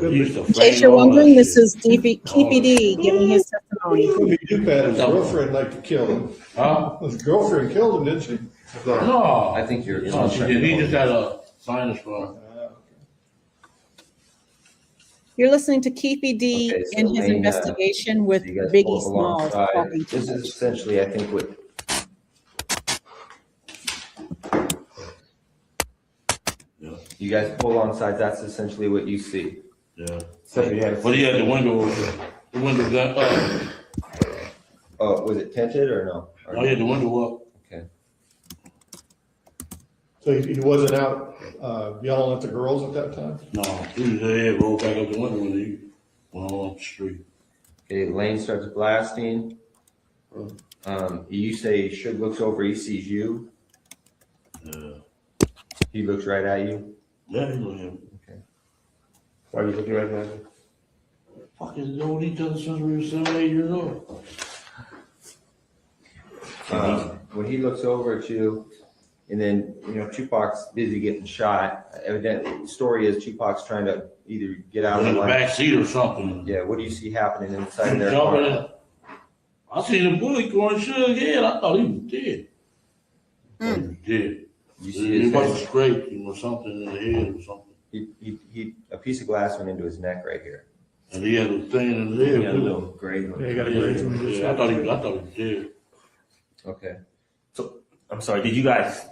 In case you're wondering, this is Keefe D giving his testimony. You bet his girlfriend liked to kill him. Huh? His girlfriend killed him, didn't she? No. I think you're. No, she did. He just had a sinus problem. You're listening to Keefe D Okay, so in his Lane, investigation with so you guys Biggie pull Smalls alongside. talking to This him. is essentially, I think, what. Yeah. You guys pull alongside. That's essentially what you see. Yeah. So you had But he had the window down. Oh, was it tinted or no? Or He had the window up. Okay. So he wasn't out yelling at the girls at that time? No, he was there, rolled back up the window when he went on up the street. Okay, Lane starts blasting. You say Suge looks over, he sees you. Yeah. He looks right at you. Yeah, he looked at him. Okay. Why are you looking right at me? Fucking known each other since we were 7, 8 years old. When he looks over at you, and then, Tupac's busy getting shot. Evidently, the story is Tupac's trying to either get out In of the the back seat or something. Yeah, what do you see happening inside their Jumping car? in. I seen a bullet going Suge head. I thought he was dead. I thought he was dead. You see He his must have head. scraped him or something in the head or something. A piece of glass went into his neck right here. And he had a thing in his head. You got a too. little grave on Yeah, it. he got a grave on his Yeah, head. I thought he was dead. Okay. So, I'm sorry, did you guys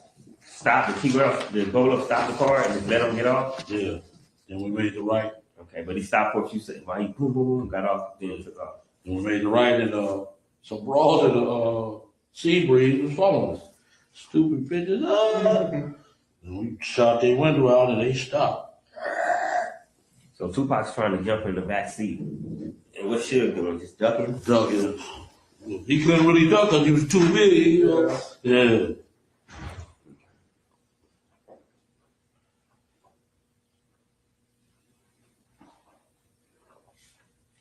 stop the Bolo stop the car and just let him get off? Yeah. Then we made the right. Okay, but he stopped what you said. Why he boom, boom, boom, got off, then took off. And we made the right, and some bras in the sea breeze was following us. Stupid bitches. And we shot their window out, and they stopped. So Tupac's trying to jump in the back seat. And what Suge doing? Just ducking? Ducking. He couldn't really duck because he was too big. You know? Yeah.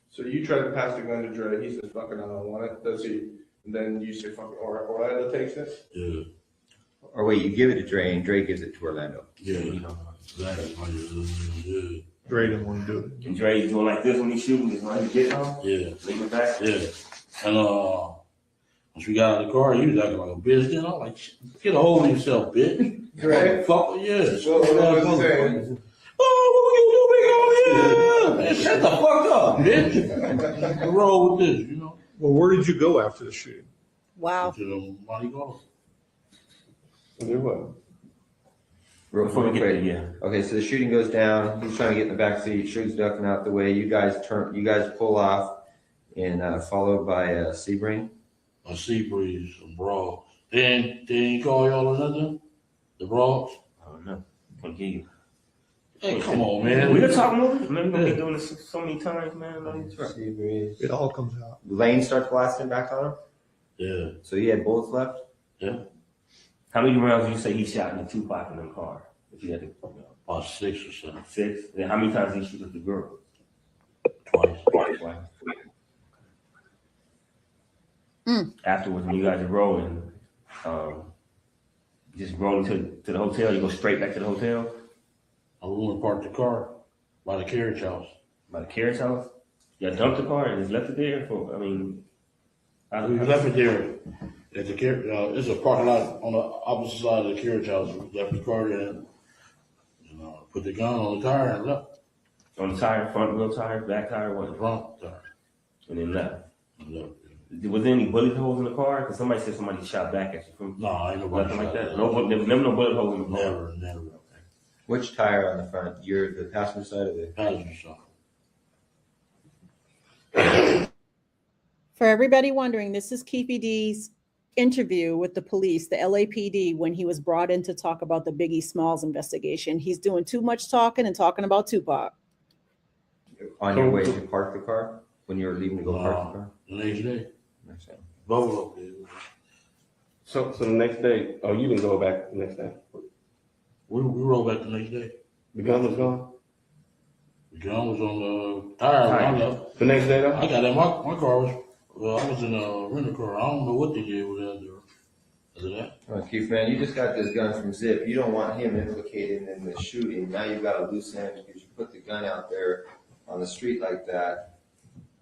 So you try to pass the gun to Dre. He says, "Fucking, I don't want it." Does he? And then you say, "Fucking," or Orlando takes it. Yeah. Or wait, you give it to Dre and Dre gives it to Orlando. Yeah. Exactly. Yeah. Dre didn't want to do it. And Dre's doing like this when he's shooting, he's running to get home. Yeah. Leave it back. Yeah. And once we got out of the car, he was acting like a bitch. You know, like, get a hold of yourself, bitch. Dre? Fuck, yeah. What was he saying? Oh, what you doing, big old? Yeah. Man, shut the fuck up, bitch. What's wrong with this, you know? Well, where did you go after the shooting? Wow. To the money go. Do what? Real quick. Okay, so the shooting goes down. He's trying to get in the back seat. Suge's ducking out the way. You guys pull off, and followed by Sebring. A sea breeze, some bras. They ain't call y'all or nothing? The bras? I don't know. I'll give you. Hey, come on, man. We can talk more. Man, we've been doing this so many times, man. Sebring. It all comes out. Lane starts blasting back on him. Yeah. So he had bullets left. Yeah. How many rounds do you say he shot in the Tupac in the car? If you had to, About 6 or 7. 6. Then how many times did he shoot at the girl? Twice. Afterwards, when you guys are rolling, just rolling to the hotel, you go straight back to the hotel I went and parked the car by the carriage house. by the carriage house. You dumped the car and just left it there for, We left it there at the carriage. It's a parking lot on the opposite side of the carriage house. We left the car there and put the gun on the tire and left. on the tire, front wheel tire, back tire, The what? front tire And then left. and left. Was there any bullet holes in the car? Because somebody said somebody shot back at you from No, ain't nobody nothing like shot that. Never no bullet holes in the car. Never. Which tire on the front? You're the passenger side of the. Passenger side. For everybody wondering, this is Keefe D's interview with the police, the LAPD, when he was brought in to talk about the Biggie Smalls investigation. He's doing too much talking and talking about Tupac. On your way to park the car? When you were leaving to go park the car? The next day. Next time. Buffalo. So the next day, oh, you didn't go back the next day. We rolled back the next day. The gun was gone. The gun was on the tire when I left. The next day though? I got in my car was I was in a rental car. I don't know what they did with that there. Is it that? Keith, man, you just got this gun from Zip. You don't want him implicated in the shooting. Now you've got a loose end because you put the gun out there on the street like that.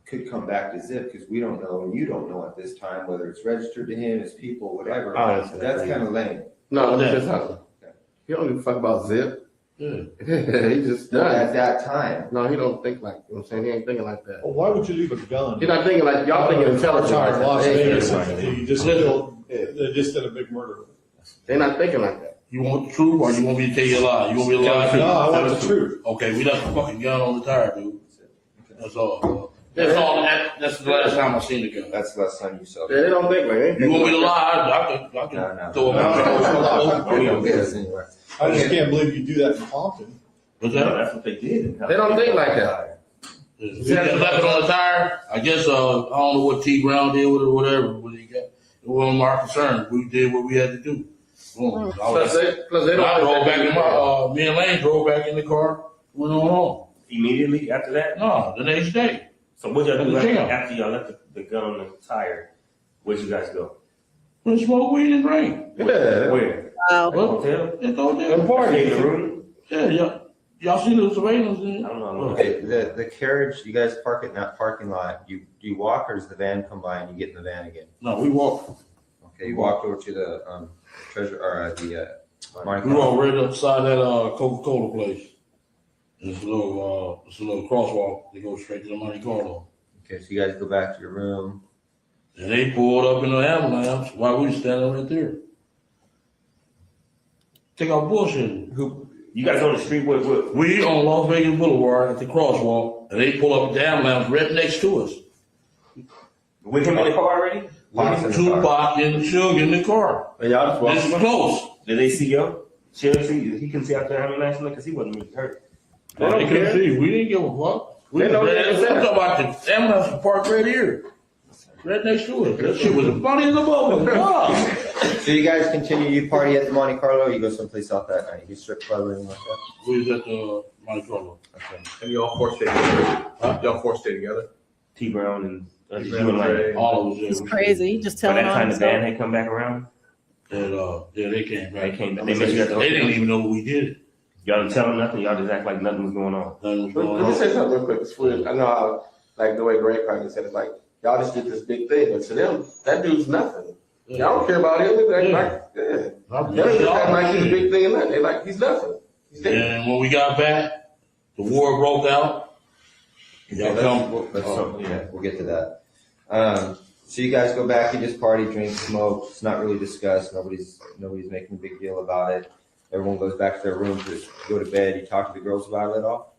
Could come back to Zip because we don't know and you don't know at this time whether it's registered to him, his people, whatever. That's kind of lame. No, that's not. He don't give a fuck about Zip. Yeah. He just At done. that time. No, he don't think like, you know what I'm saying? He ain't thinking like that. Well, why would you leave a gun? He's not thinking like, y'all thinking intelligent. Outside Las They ain't Vegas, thinking like that. you just killed, they just did a big murder. They're not thinking like that. You want the truth or you want me to tell you a lie? You want me to lie? No, I want the truth. Okay, we left the fucking gun on the tire, dude. That's all. That's all. That's the last time I seen the gun. That's the last time you saw Yeah, they don't think like that. You want me to lie? I can No. throw it out. We don't get us anywhere. I just can't believe you do that in Compton. What's No, that? that's what they did. They don't think like that. We just left it on the tire. I guess I don't know what T Brown did with it or whatever. What he got. It wasn't our concern. We did what we had to do. Boom. Plus they don't. I drove back in my. Me and Lane drove back in the car. Went on home. Immediately after that? No, the next day. So what y'all do At the gym. after y'all left the gun on the tire? Where'd you guys go? We smoke weed and drink. Yeah. Where? Wow. Hotel? It's all And there. party. In the room? Yeah. Y'all see the surveillance? I don't know. Okay, the carriage, you guys park it in that parking lot. You walk or does the van come by and you get in the van again? No, we walked. Okay, you walked over to the treasure or the Monte We Carlo. walked right upside that Coca-Cola place. It's a little crosswalk. They go straight to the Monte Carlo. Okay, so you guys go back to your room. And they pulled up in the ambulance while we was standing right there. Take our bullshit. You guys on the street with We on Las Vegas Boulevard at the crosswalk, and they pull up the ambulance right next to us. With him in the car already? Pac's in the car. Tupac and Suge in the car. And y'all just This walking. close. Did they see yo? He couldn't see out there having last night because he wasn't really hurt. They don't They couldn't care. see. We didn't give a fuck. We They know I'm they talking about the ambulance park right here. Right next to it. That shit was as funny as a bubble. Wow. So you guys continue, you party at the Monte Carlo, or you go someplace else that night? You strip club or anything like that? We was at the Monte Carlo. Okay. And you all four stay together? Y'all four stay together? T Brown and T. you and like. Brown, All of us. It's crazy. Just By telling that on time the band himself. had come back around. Yeah, they came back. They came back. They met you at the They didn't hotel. even know we did it. Y'all didn't tell them nothing. Y'all just act like nothing was going on. Nothing was going Let me on. say something real quick. It's weird. I know how, like the way Greg kind of said it, like y'all just did this big thing, but to them, that dude's nothing. Y'all don't care about him. They act like, yeah. They don't just act like he's a big thing and nothing. They like, he's nothing. He's dead. And when we got back, the war broke out. Y'all come. Yeah, we'll get to that. So you guys go back, you just party, drink, smoke. It's not really discussed. Nobody's making a big deal about it. Everyone goes back to their room to go to bed. You talk to the girls about it at all?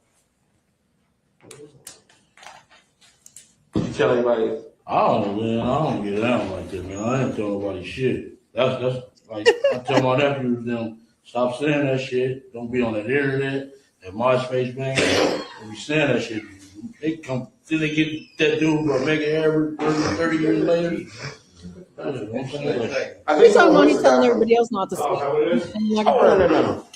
You tell anybody, I don't know, man. I don't get down like that, man. I ain't tell nobody shit. That's like I tell my nephews them, stop saying that shit. Don't be on that internet, that MySpace, man. Don't be saying that shit. They come till they get that dude or make it ever 30 years later. Don't say that. I He's think talking about someone he's telling everybody else not to Oh, is speak. that what it is? And like,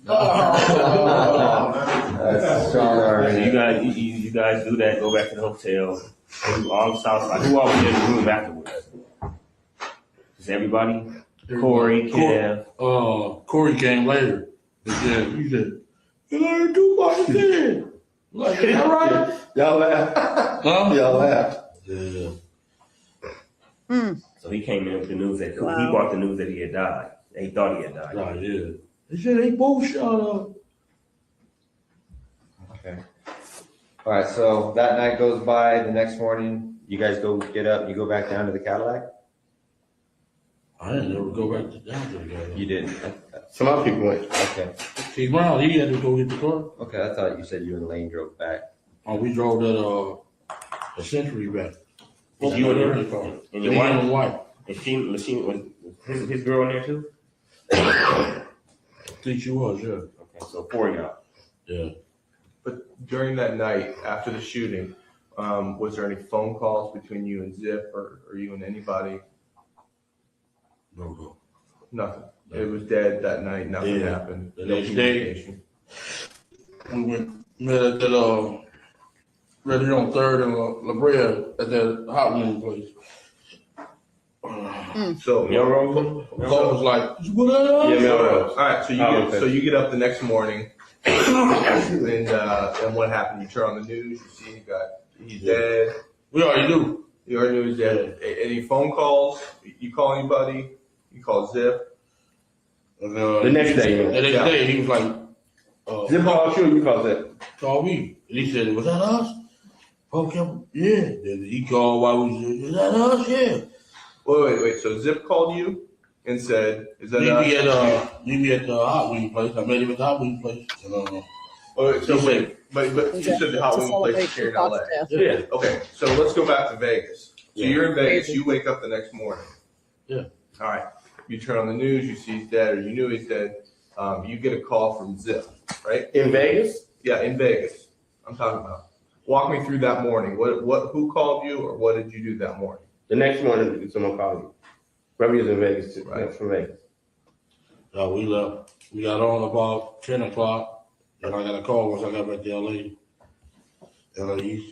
No. That's strong already. You guys do that. Go back to the hotel. Do all the south side. Who all was in the room afterwards? Just everybody. Corey, Kev. Corey came later. He said, you learned Tupac again. Like, is that right? Y'all laugh. Huh? Y'all laugh. Yeah. So he came in with the news that Wow. he brought the news that he had died. He thought he had died. Right, yeah. They said they both shot up. Okay. All right, so that night goes by. The next morning, you guys go get up, you go back down to the Cadillac? I didn't ever go back down to the guy. You didn't? Some other people went. Okay. T. Brown, he had to go get the car. Okay, I thought you said you and Lane drove back. Oh, we drove that, a Century back. It's you and him? And your wife? And wife. And she was his girl in there too? I think she was, yeah. Okay, so 4 of y'all. Yeah. But during that night, after the shooting, was there any phone calls between you and Zip or you and anybody? No. Nothing. It was dead that night. Nothing Yeah. happened. The No next day- communication. We met at that, right here on 3rd and La Brea at that hot wing place. So Melrose? Cole was like, what up? Yeah, Melrose. all right. So you get up the next morning, and what happened? You turn on the news. You see he's dead. We already knew. You already knew he's dead. Any phone calls? You call anybody? You call Zip? And, The next day, The next Yeah. day, he was like, Zip called you, you called Zip. call me. And he said, was that us? Okay, yeah. Then he called while we said, is that us? Yeah. Wait. So Zip called you and said, "Is that Meet us?" me at the hot wing place. I met him at the hot wing place. And, Wait, so he wait, but you said the hot to wing celebrate place here in Tupac's LA. death. yeah. Okay, so let's go back to Vegas. So Yeah. you're in Vegas. Crazy. You wake up the next morning. Yeah. All right. You turn on the news. You see he's dead, or you knew he's dead. You get a call from Zip, right? In Vegas? Yeah, in Vegas. I'm talking about. Walk me through that morning. Who called you, or what did you do that morning? The next morning, someone called you. Remember he was in Vegas, too. Right. From Vegas. We left. We got on about 10 o'clock. And I got a call once I got back to LA. And he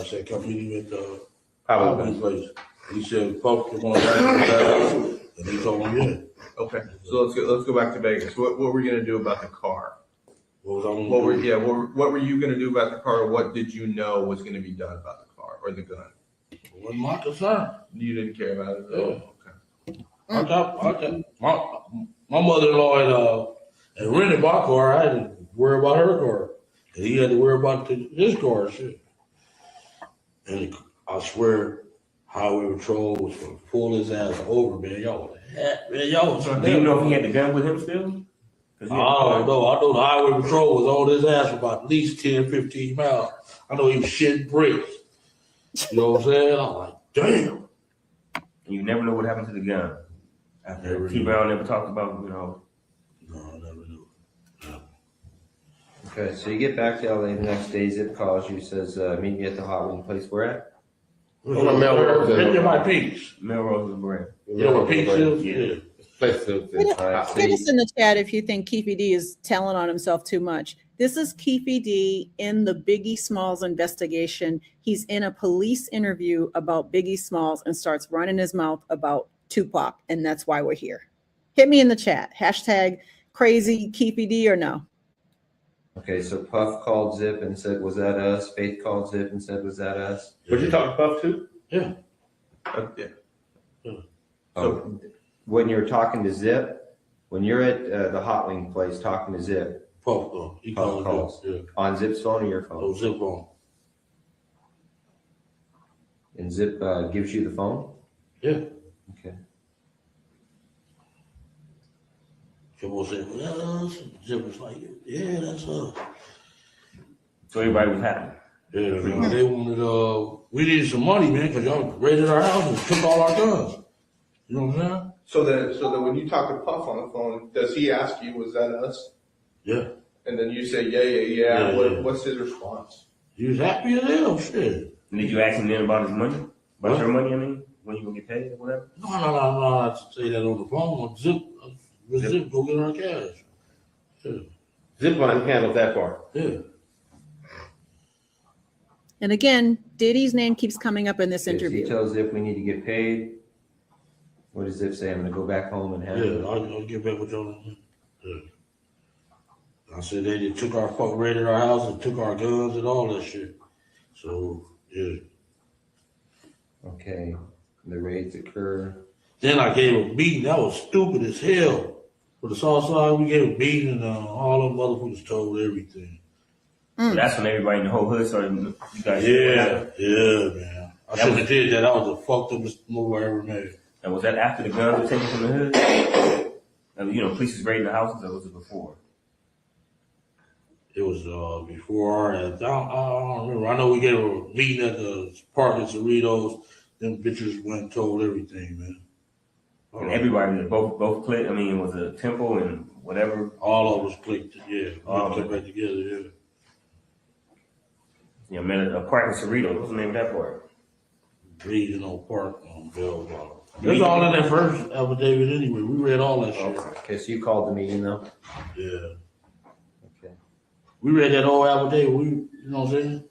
said, come meet me at the hot wing place. He said, folks, come on back. And he told me, yeah. Okay, so let's go back to Vegas. What were you gonna do about the car? What was I gonna What do? were you gonna do about the car? Or what did you know was gonna be done about the car or the gun? It wasn't my concern. You didn't care about it at all. Okay. I thought my mother-in-law had rented my car. I had to worry about her car. And he had to worry about his car and shit. And I swear, Highway Patrol was gonna pull his ass over, man. Y'all was Do you know if he had the gun with him still? I don't know. I know the Highway Patrol was on his ass for about at least 10, 15 miles. I know he was shitting bricks. You know what I'm saying? I'm like, Damn. And you never know what happened to the gun. After Never T knew. Brown never talked about, No, I never knew. No. Okay, so you get back to LA the next day, Zip calls you, says, meet me at the hot wing place. Where at? On the Melrose. It's my Peaks. Melrose was brand. You know what Peaks is? Yeah. Place to- Hit us in the chat if you think Keefe D is telling on himself too much. This is Keefe D in the Biggie Smalls investigation. He's in a police interview about Biggie Smalls and starts running his mouth about Tupac, and that's why we're here. Hit me in the chat. Hashtag crazy Keefe D or no? Okay, so Puff called Zip and said, was that us? Faith called Zip and said, was that us? Would you talk to Puff too? Yeah. Yeah. So when you're talking to Zip, when you're at the hot wing place talking to Zip, Puff he Puff calls. Yeah. On Zip's phone or your Oh, phone? Zip on. And Zip gives you the phone? Yeah. Okay. Kept on saying, well, that's us. Zip was like, yeah, that's us. So everybody was happy. Yeah, man, they wanted, we needed some money, man, because y'all raided our house and took all our guns. You know what I'm saying? So that when you talk to Puff on the phone, does he ask you, was that us? Yeah. And then you say, yeah. Yeah. What's his response? He was happy as hell, shit. And did you ask him then about his money? About What? your money, I mean? When you gonna get paid or whatever? No, I have to say that on the phone. Zip, go get our cash. Yeah. Zipline handled that part. Yeah. And again, Diddy's name keeps coming up in this Okay, so you interview. tell Zip we need to get paid. What does Zip say? I'm gonna go back home and have Yeah, it. I'll get back with y'all. Yeah. I said they took our raided our house and took our guns and all that shit. So, yeah. Okay, the raids occur. Then I gave a beating. That was stupid as hell. For the south side, we gave a beating and all them motherfuckers told everything. So that's when everybody in the whole hood started, you guys. Yeah, man. I should have did that. That was the fucked up move I ever made. And was that after the guns were taken from the hood? And, you know, police was raiding the houses, or was it before? It was before I don't remember. I know we gave a meeting at the park at Cerritos. Them bitches went and told everything, man. And everybody, both clicked. I mean, it was a temple and whatever. All of us clicked, yeah. All All of clicked it. back together, yeah. Yeah, man, a park in Cerritos. What's the name of that park? Regional Park on Belleville. It was all in that first affidavit anyway. We read all that shit. Okay, so you called the meeting though? Yeah. Okay. We read that whole affidavit. You know what I'm saying?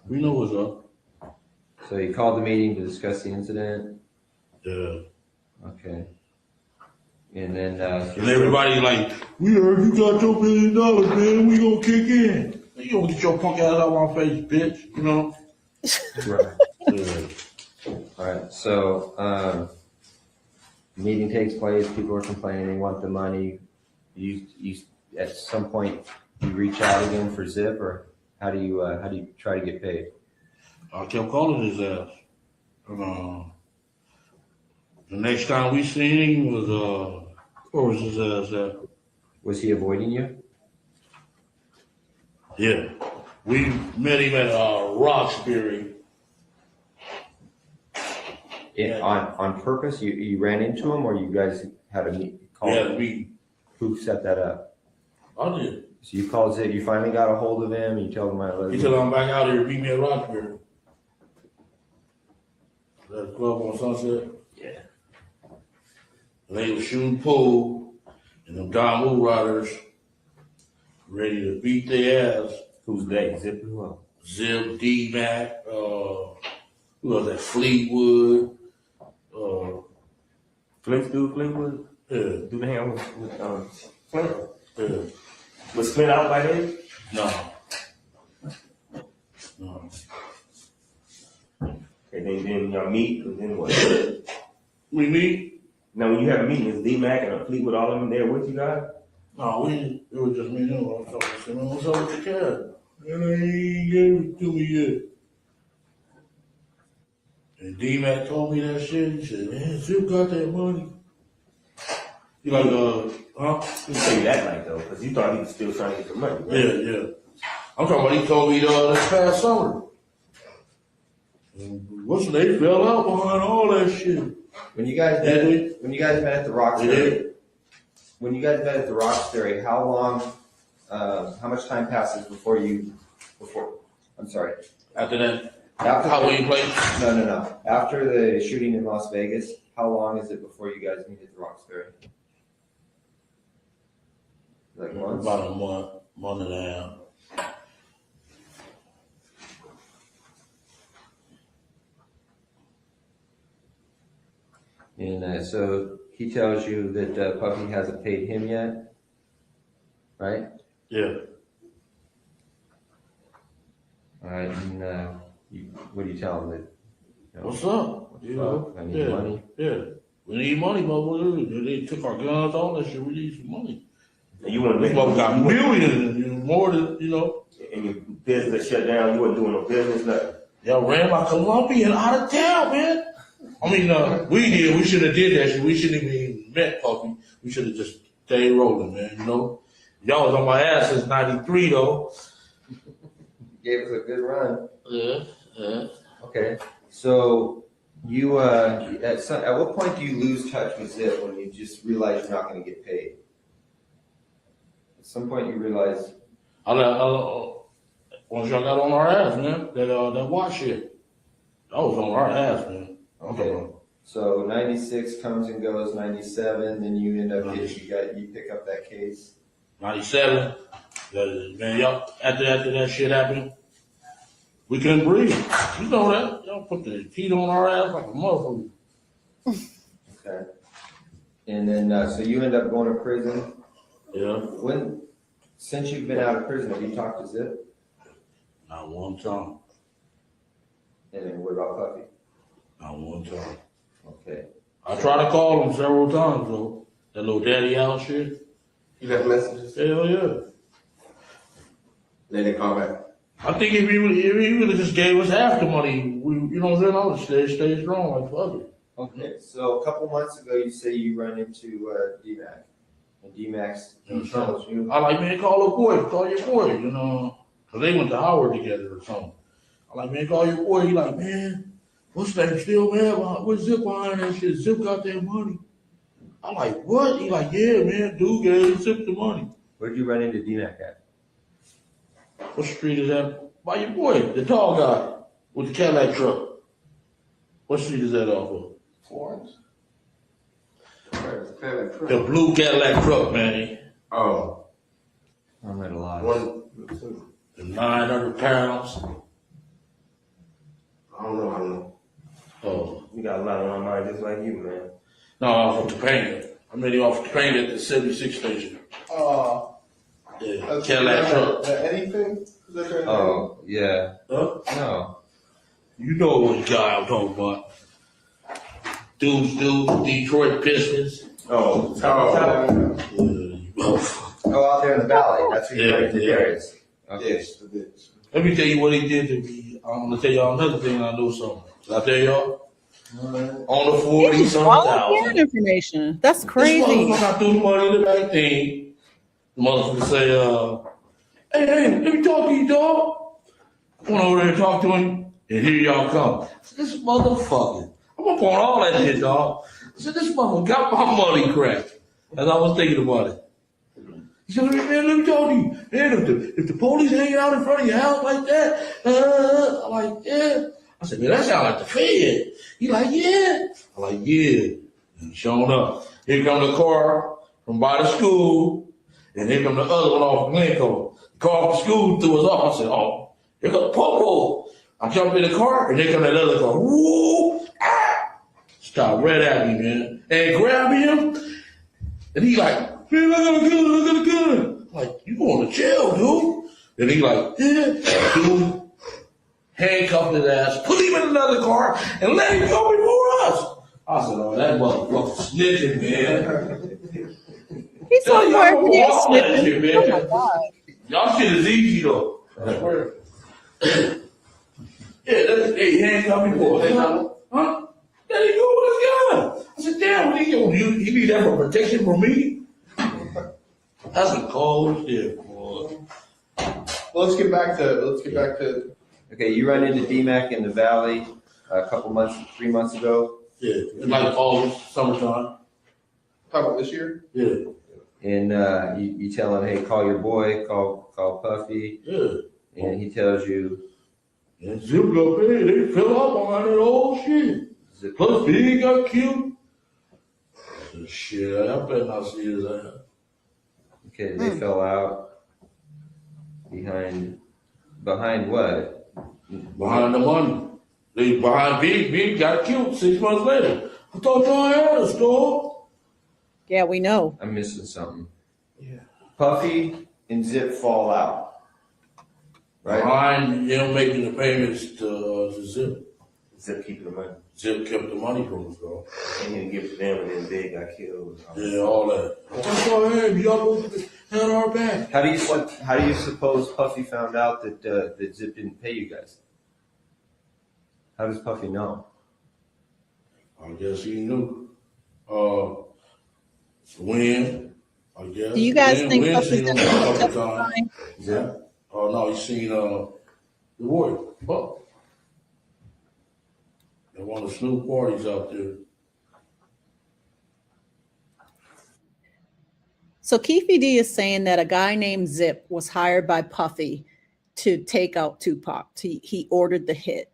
We know what's up. So you called the meeting to discuss the incident? Yeah. Okay. And then, And everybody like, we heard you got your $1 million, man. We gonna kick in. You gonna get your punk ass out my face, bitch. You know? right. Yeah. All right, so, meeting takes place, people are complaining, they want the money. You, at some point, you reach out again for Zip, or how do you try to get paid? I kept calling his ass. And, the next time we seen him was, where was his ass at? Was he avoiding you? Yeah. We met him at Roxbury. On purpose, you ran into him, or you guys had a call? We had a meeting. Who set that up? I did. So you called Zip, you finally got a hold of him, and you told him He said I'm back out here, meet me at Roxbury. That club on Sunset. Yeah. And they was shooting pool, and them Don Woo Riders ready to beat their ass. Who's that? Zip who else? Zip, D-Mac, who was that? Fleetwood. Fleetwood? Yeah. Do they hang with Flint? Yeah. Was Flint out by then? No. No. Okay, then y'all meet, and then what? We meet? Now, when you have a meeting, is D-Mac and Fleetwood all of them there with you guys? No, it was just me and him. I was talking to him. Man, what's up with your cat? And they ain't gave it to me yet. And D-Mac told me that shit. He said, man, Zip got that money. He like, huh? He didn't say that night, though, because you thought he was still trying to get the money, right? Yeah. I'm talking about he told me this past summer. What's they fell out behind all that shit. When you guys met at the Roxbury, how long, how much time passes before I'm sorry. After that, After Halloween place? No. After the shooting in Las Vegas, how long is it before you guys meet at the Roxbury? Like months? About a month and a half. And so he tells you that Puffy hasn't paid him yet, right? Yeah. All right, and what do you tell him? That, What's up? You know? I need money. Yeah. We need money, but they took our guns, all that shit. We need some money. And you want to We make got millions, more than, you know. and your business shut down. You wasn't doing no business, nothing. Y'all ran my Colombian out of town, man. I mean, we did. We should have did that shit. We shouldn't even met Puffy. We should have just stayed rolling, man. You know, y'all was on my ass since '93, though. Gave us a good run. Yeah. Okay, so you at what point do you lose touch with Zip when you just realize you're not going to get paid? At some point you realize. Once y'all got on our ass, man, that watch shit, I was on our ass, man. Okay. So 96 comes and goes, 97, then you end up you pick up that case. 97, man, y'all, after that shit happened, we couldn't breathe. You know that. Y'all put the heat on our ass like a motherfucker. Okay. And then, so you end up going to prison. Yeah. Since you've been out of prison, have you talked to Zip? Not one time. And then what about Puffy? Not one time. Okay. I tried to call him several times, though. That little daddy out shit. You left messages? Hell yeah. They didn't call back. I think if he would have just gave us half the money, you know what I'm saying, I would stay strong like fuck it. Okay. So a couple months ago, you say you run into D-Mac. And D-Mac's tells you. I like, man, call your boy, you know. Cause they went to Howard together or something. I like, man, call your boy. He like, man, what's that still, man? What's Zip behind that shit? Zip got that money. I like, what? He like, yeah, man, dude gave Zip the money. Where'd you run into D-Mac at? What street is that? By your boy, the tall guy with the Cadillac truck. What street is that off of? Florence? The blue Cadillac truck, man. Oh. I'm at a lot. The 900 pounds. I don't know. Oh. You got a lot on my mind, just like you, man. No, I was from Topanga. I met him off Topanga at the 76 station. Yeah, Cadillac truck. The Eddie thing? Oh, yeah. Huh? No. You know what guy I'm talking about. Dudes, Detroit Pistons. Oh, Oh, out there in the valley. That's who you're running into. Okay. Yes. Let me tell you what he did to me. I'm gonna tell y'all another thing. I know something. Did I tell y'all? On the 40 something Volunteering thousand. information. That's This crazy. motherfucker threw the money in the back thing. The motherfucker say, hey, let me talk to you, dog. I went over there and talked to him, and here y'all come. I said, this motherfucker. I'm up on all that shit, dog. I said, this motherfucker got my money cracked. As I was thinking about it. He said, man, let me talk to you. Man, if the police hanging out in front of your house like that, I'm like, yeah. I said, man, that sound like the Fed. He like, yeah. I'm like, yeah. And showing up. Here come the car from by the school, and here come the other one off Glencoe. The car from school threw us off. I said, oh, here come the popo. I jumped in the car, and here come that other car. Woo! Ah! Stop right at me, man. And grab him, and he like, man, I got a gun. I'm like, you going to jail, dude. And he like, yeah. Dude handcuffed his ass, put him in another car, and let him go before us. I said, oh, that motherfucker snitching, man. He's on Y'all every day all that sniffing. shit, Oh man. my God. Y'all shit is easy, though. I swear. Yeah, that's, hey, handcuff me for it. Huh? There you go with his gun. I said, damn, what you need that for protection from me? That's some cold shit, boy. Well, let's get back to. Okay, you run into D-Mac in the valley. a couple months, 3 months ago. Yeah, it's like August, summertime. Talk about this year? Yeah, And you tell him, hey, call your boy, call Puffy, yeah. and he tells you, And Zip got paid. They fell up on that old shit. Zip, Plus, Big got killed. I said, shit, I better not see his ass. okay, they fell out behind what? Behind the money. They behind Big got killed 6 months later. I thought y'all had a store. Yeah, we know. I'm missing something. Yeah. Puffy and Zip fall out, right? Behind them making the payments to Zip. Zip keeping the money. Zip kept the money from us, though. And then give it to them, and then Big got killed. Yeah, all that. I thought y'all had our back. How do you suppose Puffy found out that Zip didn't pay you guys? How does Puffy know? I guess he knew. When, I guess. Do you guys think Win Puffy's seen him gonna a couple testify? times. Yeah. Oh, no, he's seen, the Warrior. Fuck. They want to snoop parties out there. So Keefe D is saying that a guy named Zip was hired by Puffy to take out Tupac. He ordered the hit.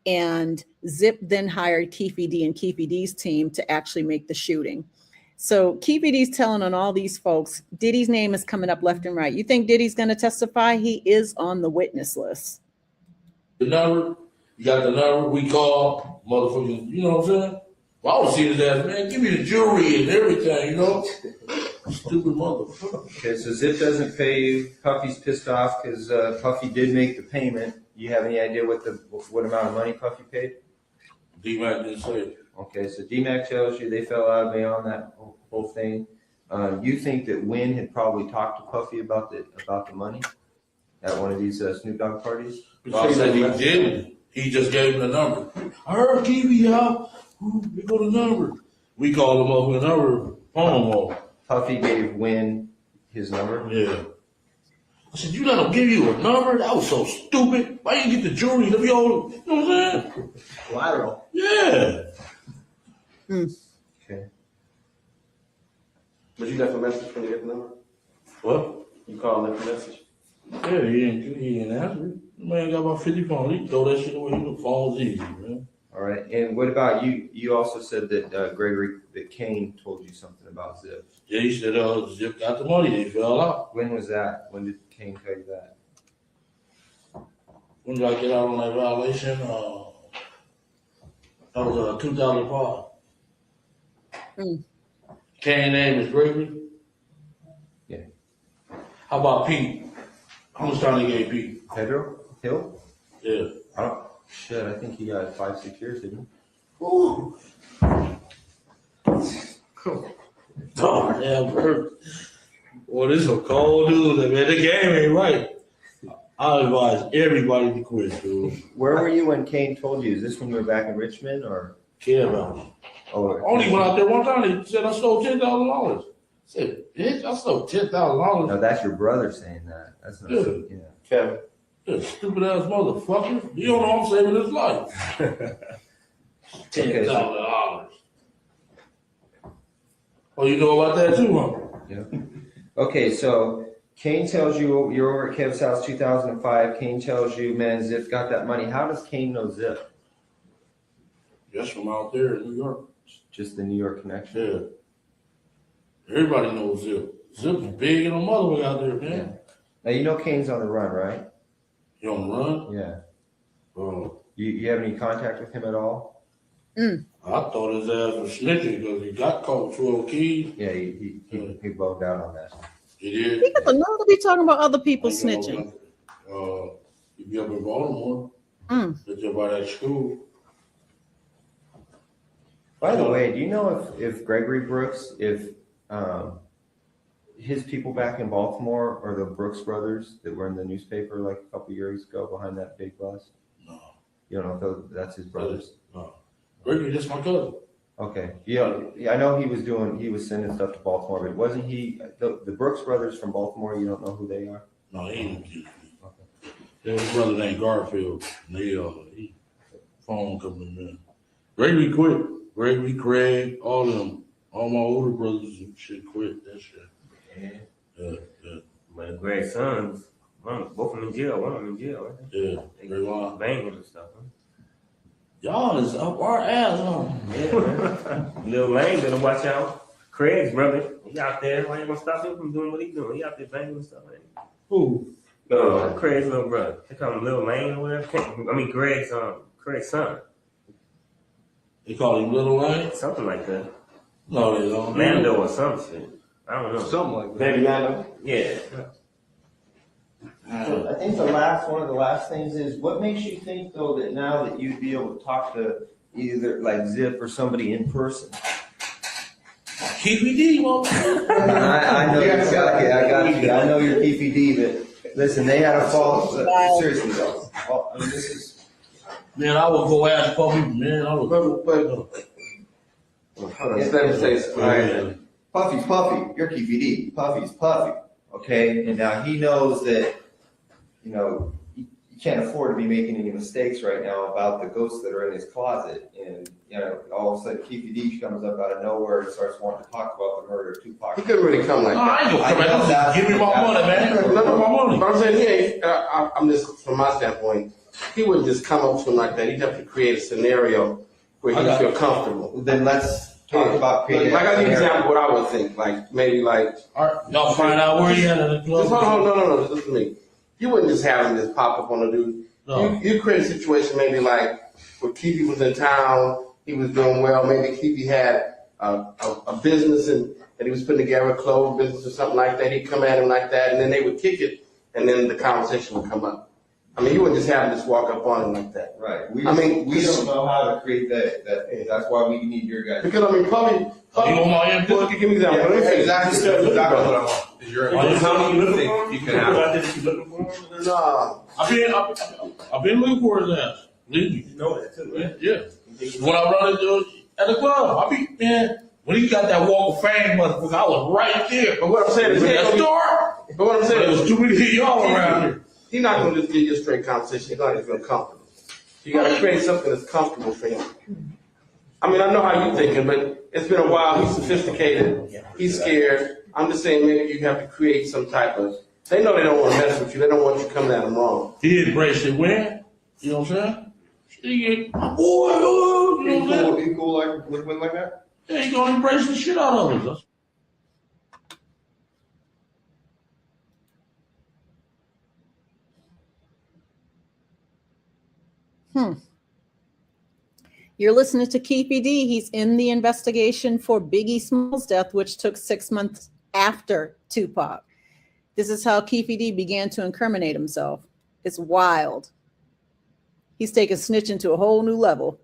And Zip then hired Keefe D and Keefe D's team to actually make the shooting. So Keefe D's telling on all these folks, Diddy's name is coming up left and right. You think Diddy's going to testify? He is on the witness list. The number, you got the number, we call, motherfuckers, you know what I'm saying? Well, I want to see his ass, man, give me the jewelry and everything, you know? Stupid motherfucker. Okay, so Zip doesn't pay you. Puffy's pissed off because Puffy did make the payment. You have any idea what amount of money Puffy paid? D-Mac didn't say it. Okay, so D-Mac tells you they fell out beyond that whole thing. You think that Win had probably talked to Puffy about the money at one of these Snoop Dogg parties? He said he didn't. He just gave him the number. I heard Keefe out. We got the number. We called him up with a number. Phone him. Puffy gave Win his number? Yeah. I said, you let him give you a number? That was so stupid. Why you get the jewelry? You know what I'm saying? Collateral. Yeah. Okay. But you left a message when you get the number? What? You called and left a message? Yeah, he ain't answer. The man got about 50 phones. He throw that shit away. The phone's easy, man. All right. And what about you? You also said that Kane told you something about Zip. Yeah, he said, Zip got the money. They fell out. When was that? When did Kane tell you that? When did I get out on that violation? That was 2005. Kane's name is Gregory. Yeah. How about Pete? How much time they gave Pete? Pedro Hill? Yeah. I think he got 5-6 years, didn't he? Ooh. Darn, that hurt. Well, this is a cold dude, man. The game ain't right. I advise everybody to quit, dude. Where were you when Kane told you? Is this when you were back in Richmond or? Care about it. Oh, Only went out there one time. They said I stole $10,000. I said, bitch, I stole $10,000. No, that's your brother saying that. That's not. Yeah. Yeah. That stupid ass motherfucker. You don't know I'm saving his life. $10,000. Oh, you know about that too, huh? Yeah. Okay, so Kane tells you you're over at Kev's house 2005. Kane tells you, man, Zip got that money. How does Kane know Zip? Just from out there in New York. Just the New York connection. Yeah. Everybody knows Zip. Zip's big and a mother out there, man. Yeah. Now you know Kane's on the run, right? You on the run? Yeah. You have any contact with him at all? I thought his ass was snitching because he got caught with 12 keys. Yeah, he bugged out on that. He did. He got the nerve to be talking about other people snitching. He be up in Baltimore. That's up by that school. By the way, do you know if Gregory Brooks, if his people back in Baltimore are the Brooks brothers that were in the newspaper like a couple years ago behind that big bus? No. You don't know if that's his brothers? No. Gregory, that's my cousin. Okay. Yeah, I know he was sending stuff to Baltimore, but wasn't he, the Brooks brothers from Baltimore, you don't know who they are? No, he ain't. Okay. His brother named Garfield. He phone coming in. Gregory quit. Gregory, Craig, all of them. All my older brothers and shit quit that shit. Yeah. My grandsons, both of them in jail. One of them in jail, right? Yeah. They Gregory. banging and stuff. Huh? Y'all is up our ass, huh? Yeah, man. Lil Lane better watch out. Craig's brother, he out there. Why you gonna stop him from doing what he doing? He out there banging and stuff, man. Who? Craig's little brother. They call him Lil Lane or whatever. I mean, Craig's son. They call him Little Lane? Something like that. No, they don't. Mando or some shit. I don't know. Something like that. Baby Mando. Yeah. So I think one of the last things is, what makes you think though that now that you'd be able to talk to either like Zip or somebody in person? KPD, well. I know exactly. I got you. I know you're PPD, but listen, they had a fault. Seriously though, I mean, this is. Man, I would go ask Puffy, man. I would go. Let me say something. Puffy's Puffy. You're PPD. Puffy's Puffy. Okay, and now he knows that, you know, you can't afford to be making any mistakes right now about the ghosts that are in his closet. And, you know, all of a sudden Keefe D comes up out of nowhere and starts wanting to talk about the murder of Tupac. He couldn't really come like No, I that. ain't gonna come back. Give me my money, man. No, my money. But I'm saying, I'm just, from my standpoint, he wouldn't just come up to him like that. He'd have to create a scenario where he would feel comfortable. Then let's talk about creating. Like, I give you an example of what I would think. Like, maybe like. All right, y'all find out where he at at the club. No, listen to me. You wouldn't just have him just pop up on the dude. No. You create a situation maybe like where Keefe was in town, he was doing well, maybe Keefe had a business and he was putting together a clothes business or something like that. He'd come at him like that, and then they would kick it, and then the conversation would come up. I mean, you wouldn't just have him just walk up on him like that. Right. I mean, we don't know how to create that. That's why we need your guys. Because I mean, probably. You want my input? Give me an example. Let me say Exactly what I want. Is your how you think you can have it? No. I've been looking for his ass. Believe me. You know that too, right? Yeah. When I run into at the club, when he got that walk of fame, motherfucker, I was right there. But what I'm saying is, that store. But what I'm saying There was is, too many of y'all around here. he's not going to just give you a straight conversation. He's going to feel comfortable. You got to create something that's comfortable for him. I mean, I know how you're thinking, but it's been a while. He's sophisticated. He's scared. I'm just saying maybe you have to create some type of. They know they don't want to mess with you. They don't want you coming at them wrong. He embraced it when, you know what I'm saying? He my boy, you know what I'm saying? He cool like with women like that? Yeah, he gonna embrace the shit out of us. You're listening to Keefe D. He's in the investigation for Biggie Smalls' death, which took 6 months after Tupac. This is how Keefe D began to incriminate himself. It's wild. He's taken snitching to a whole new level.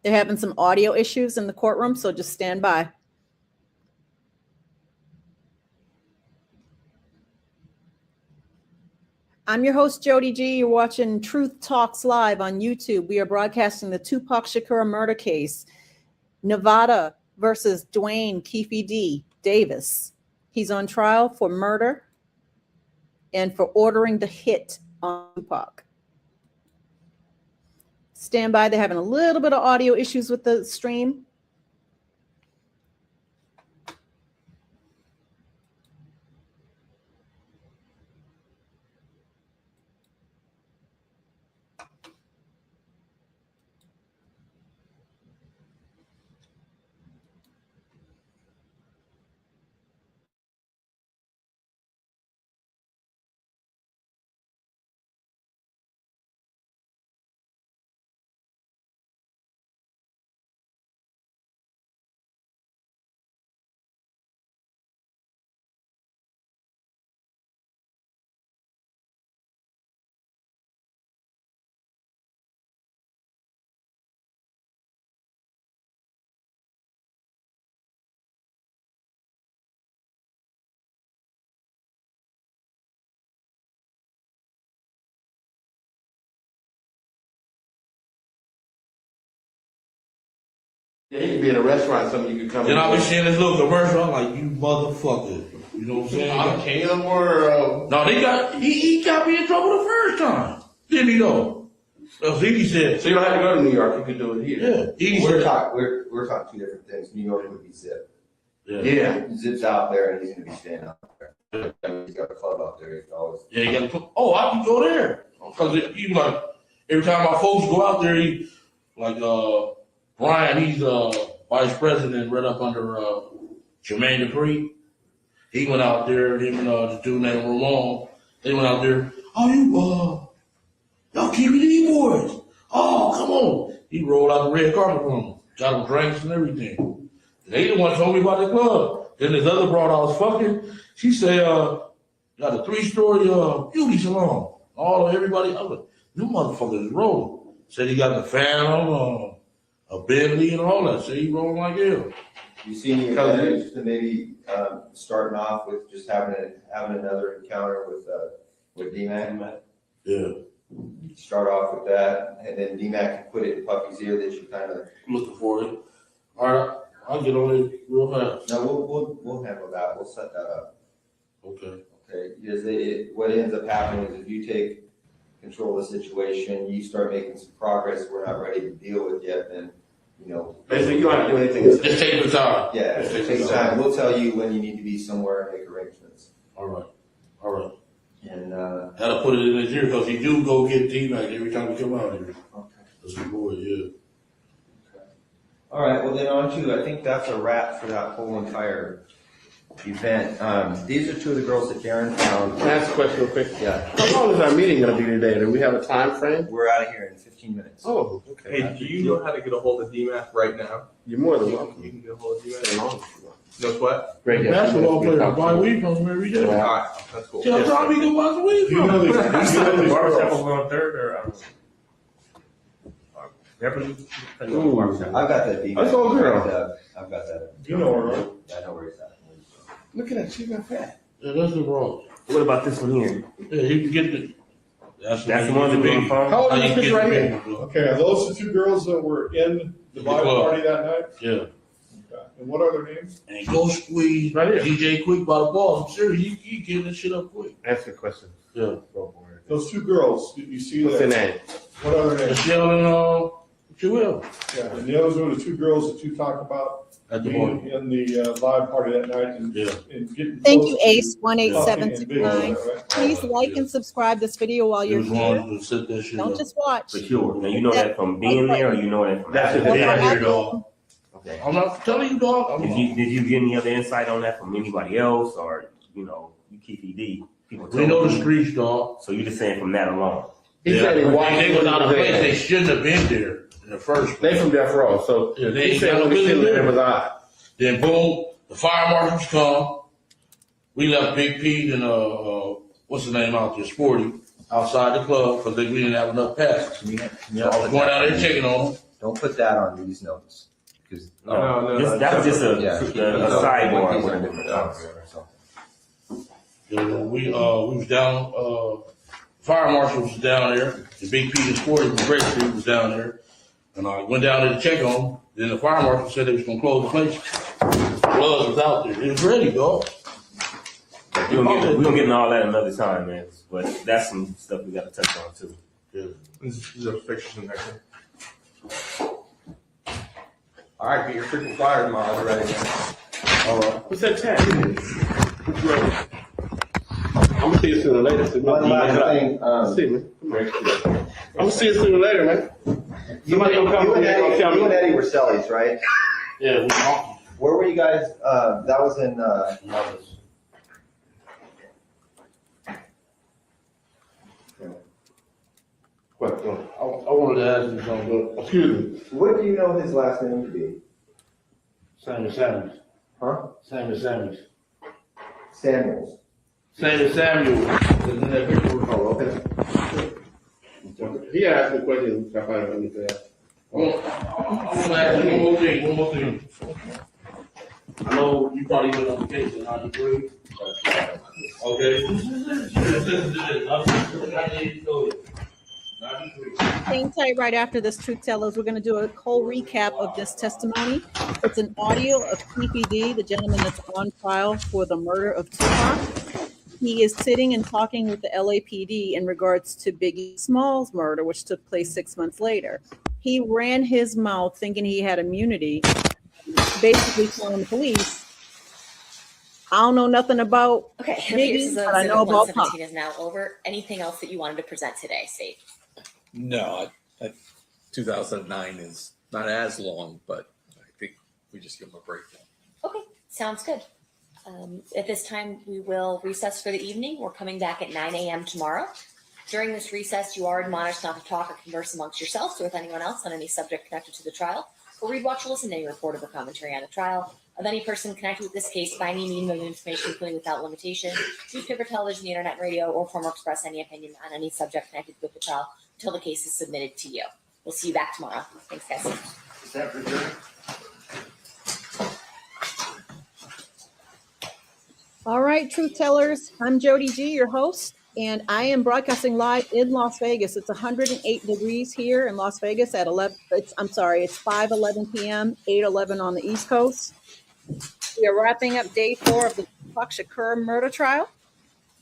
They're having some audio issues in the courtroom, so just stand by. I'm your host, Jody G. You're watching Truth Talks Live on YouTube. We are broadcasting the TUPAC SHAKUR murder case, Nevada versus Duane Keefe D. Davis. He's on trial for murder and for ordering the hit on Tupac. Stand by. They're having a little bit of audio issues with the stream. Yeah, he could be in a restaurant, something you could come Then in. I'll be seeing this little commercial. I'm like, you motherfucker. You know what I'm saying? I'm Caleb or, No, he got me in trouble the first time. Didn't he though? So he said, so you don't have to go to New York, you could do it here. yeah. He We're said, talking, we're talking two different things. New York would be Zip. yeah. Yeah. Zip's out there and he's gonna be staying out there. He's got a club out there. He's always. Yeah, you gotta put, oh, I can go there. Cause he like, every time my folks go out there, he, like, Brian, he's, vice president right up under, Jermaine Dupree. He went out there, him and, the dude named Ramon, they went out there, oh, y'all KBD boys. Oh, come on. He rolled out the red carpet for him. Got him drinks and everything. They the one told me about the club. Then this other broad I was fucking, she said, got a 3-story, beauty salon. Everybody, I was like, them motherfuckers is rolling. Said he got the fan on, a Bentley and all that. Said he rolling like hell. You see any advantage to maybe starting off with just having another encounter with D-Mac? Yeah. Start off with that, and then D-Mac can put it in Puffy's ear that you kind of. Looking for it. All right, I'll get on it real fast. No, we'll handle that. We'll set that up. Okay. Okay. Because what ends up happening is if you take control of the situation, you start making some progress we're not ready to deal with yet, then Basically, you don't have to do anything. Just take the time. Yeah, it takes time. We'll tell you when you need to be somewhere and make arrangements. All right. And Gotta put it in his ear because he do go get D-Mac every time we come out here. okay. That's my boy, yeah. All right. Well, then on to, I think that's a wrap for that whole entire event. These are two of the girls that Darren found. Can I ask a question real quick? Yeah, How long is our meeting gonna be today? Do we have a time frame? we're out of here in 15 minutes. Oh, okay. Hey, do you know how to get a hold of DMAC right now? You're more than welcome. You can get a hold of DMAC. Stay on if you want. No sweat? Great. Basketball player, buy weed from him every day. All right, that's cool. Tell Tommy to buy some weed Do you from know him. these, do you know these Barbershop girls? over on Third or Beverly? Ooh. I've got that DMAC. That's all girl. I've got that. You know her, right? I know where he's at. Look at that, she got fat. Yeah, that's the wrong. What about this one here? Yeah, he can get the. That's That's the one that big. we on How phone? old is this bitch right here? Okay, are those the two girls that were in the vibe party that night? Yeah. Okay. And what are their names? And go squeeze Right here. DJ quick by the balls. I'm serious, he getting this shit up quick. Ask the question. Yeah. Those two girls, you see What's their that? name? What are their names? Michelle and Joel Yeah, and the others were the two girls that you talked about at the morning. being in the vibe party that night and Yeah. and getting. Thank close you, to Ace Puffy and Big, 18769. right? Please like and subscribe this video while It you're was here. wrong to set that shit Don't up. just watch. Secure. Now you know that from being there, or you know that from That's after? it. Yeah, here, dog. Okay. I'm not telling you, dog. Did you get any other insight on that from anybody else, or you Keefe D? People We know told the you. streets, dog. So you just saying from that alone? He said he watched They was out of it. place. They shouldn't have been there in the first They place. from Death Row, so Yeah, they he ain't said got when no we seen business them, it there. was odd. Then boom, the fire marshals come. We left Big Pete and what's the name out there, Sporty, outside the club because we didn't have enough passes. So I was going out there checking on them. Don't put that on these notes. Because No, That was just a sidebar. These are different notes or something. And we was down. Fire marshal was down there. The Big Pete and Sporty from Great Street was down there, and I went down there to check on them. Then the fire marshal said they was gonna close the place. Blood was out there. It was ready, dog. We're gonna get into all that another time, man. But that's some stuff we gotta touch on too. Yeah. There's a picture in there. All right, get your freaking flyers, Miles, ready. All right. What's that chat? I'm gonna see you sooner or later. So One last thing. See me. I'm gonna see you sooner or later, man. Somebody gonna come You over here and tell and me. Eddie were Sellies, right? Yeah, we talking. Where were you guys? That was in. What? I wanted to ask you something. Excuse me. What do you know his last name to be? Samuel Samuels. Huh? Samuel Samuels. Samuels. Samuel. Oh, okay. He asked me a question. I find out anything. I want to ask you one more thing. I know you probably went on vacation, not agree. Okay. Listen to this. I need to know it. Not Hang tight right after this, Truth Tellers. We're going to do a whole recap of this testimony. It's an audio of Keefe D, the gentleman that's on trial for the murder of Tupac. He is sitting and talking with the LAPD in regards to Biggie Smalls' murder, which took place 6 months later. He ran his mouth thinking he had immunity, basically telling the police, I don't know nothing about Okay, Biggie, but I know about Pop. 117 is now over. Anything else that you wanted to present today, Steve? No, 2009 is not as long, but I think we just give them a break now. Okay, sounds good. At this time, we will recess for the evening. We're coming back at 9 a.m. tomorrow. During this recess, you are admonished not to talk or converse amongst yourselves or with anyone else on any subject connected to the trial, or read, watch, or listen to any report or commentary on the trial of any person connected with this case by any medium of information, including without limitation, newspaper, television, the internet, and radio, or form or express any opinion on any subject connected with the trial until the case is submitted to you. We'll see you back tomorrow. Thanks, guys. Is that for sure? All right, Truth Tellers. I'm Jody G, your host, and I am broadcasting live in Las Vegas. It's 108 degrees here in Las Vegas at 11. It's 5:11 p.m., 8:11 on the East Coast. We are wrapping up day 4 of the TUPAC Shakur murder trial.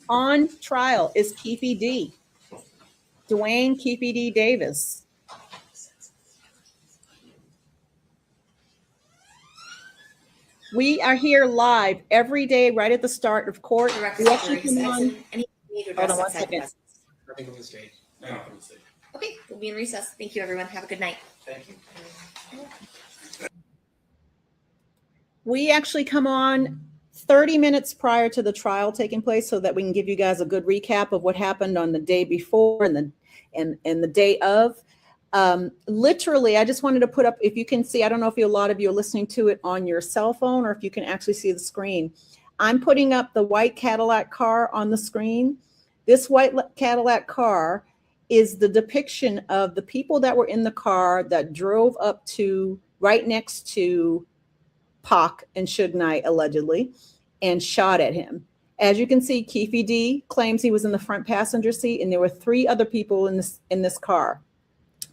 On trial is Keefe D, Duane Keefe D Davis. We are here live every day, right at the start of court. We actually come on. Hold on one second. Okay, we'll be in recess. Thank you, everyone. Have a good night. Thank you. We actually come on 30 minutes prior to the trial taking place so that we can give you guys a good recap of what happened on the day before and the day of. Literally, I just wanted to put up, if you can see, I don't know if a lot of you are listening to it on your cell phone or if you can actually see the screen. I'm putting up the white Cadillac car on the screen. This white Cadillac car is the depiction of the people that were in the car that drove up to right next to Pac and Suge Knight, allegedly, and shot at him. As you can see, Keefe D claims he was in the front passenger seat, and there were 3 other people in this car.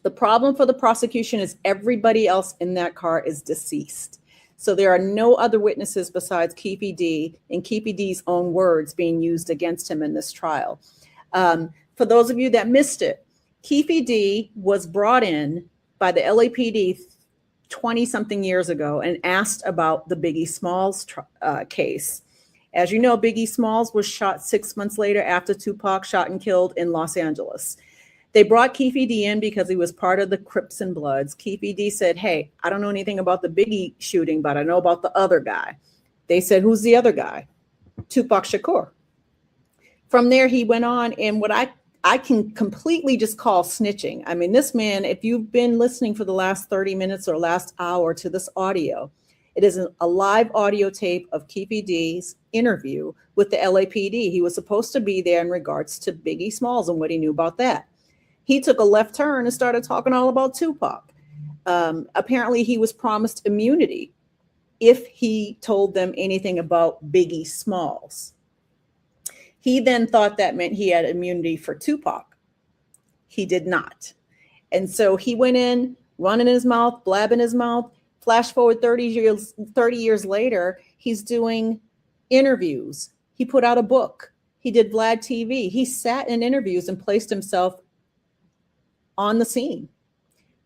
The problem for the prosecution is everybody else in that car is deceased. So there are no other witnesses besides Keefe D and Keefe D's own words being used against him in this trial. For those of you that missed it, Keefe D was brought in by the LAPD 20-something years ago and asked about the Biggie Smalls case. As you know, Biggie Smalls was shot 6 months later after Tupac shot and killed in Los Angeles. They brought Keefe D in because he was part of the Crips and Bloods. Keefe D said, hey, I don't know anything about the Biggie shooting, but I know about the other guy. They said, who's the other guy? TUPAC Shakur. From there, he went on in what I can completely just call snitching. I mean, this man, if you've been listening for the last 30 minutes or last hour to this audio, it is a live audio tape of Keefe D's interview with the LAPD. He was supposed to be there in regards to Biggie Smalls and what he knew about that. He took a left turn and started talking all about Tupac. Apparently, he was promised immunity if he told them anything about Biggie Smalls. He then thought that meant he had immunity for Tupac. He did not. And so he went in, running his mouth, blabbing his mouth. Flash forward 30 years later, he's doing interviews. He put out a book. He did Vlad TV. He sat in interviews and placed himself on the scene,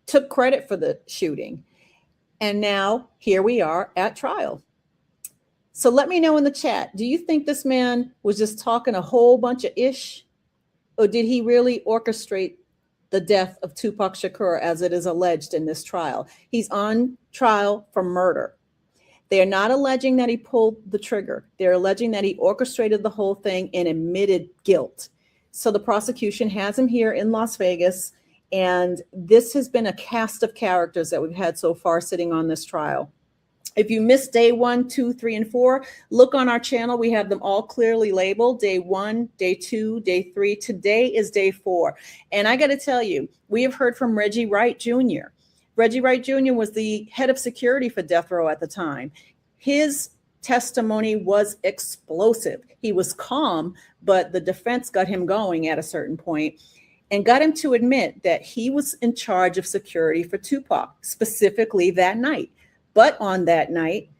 took credit for the shooting. And now here we are at trial. So let me know in the chat, do you think this man was just talking a whole bunch of ish? Or did he really orchestrate the death of TUPAC Shakur as it is alleged in this trial? He's on trial for murder. They are not alleging that he pulled the trigger. They're alleging that he orchestrated the whole thing and admitted guilt. So the prosecution has him here in Las Vegas. And this has been a cast of characters that we've had so far sitting on this trial. If you missed day 1, 2, 3, and 4, look on our channel. We have them all clearly labeled. Day 1, day 2, day 3. Today is day 4. And I got to tell you, we have heard from Reggie Wright Jr. Reggie Wright Jr. was the head of security for Death Row at the time. His testimony was explosive. He was calm, but the defense got him going at a certain point. and got him to admit that he was in charge of security for Tupac, specifically that night. But on that night,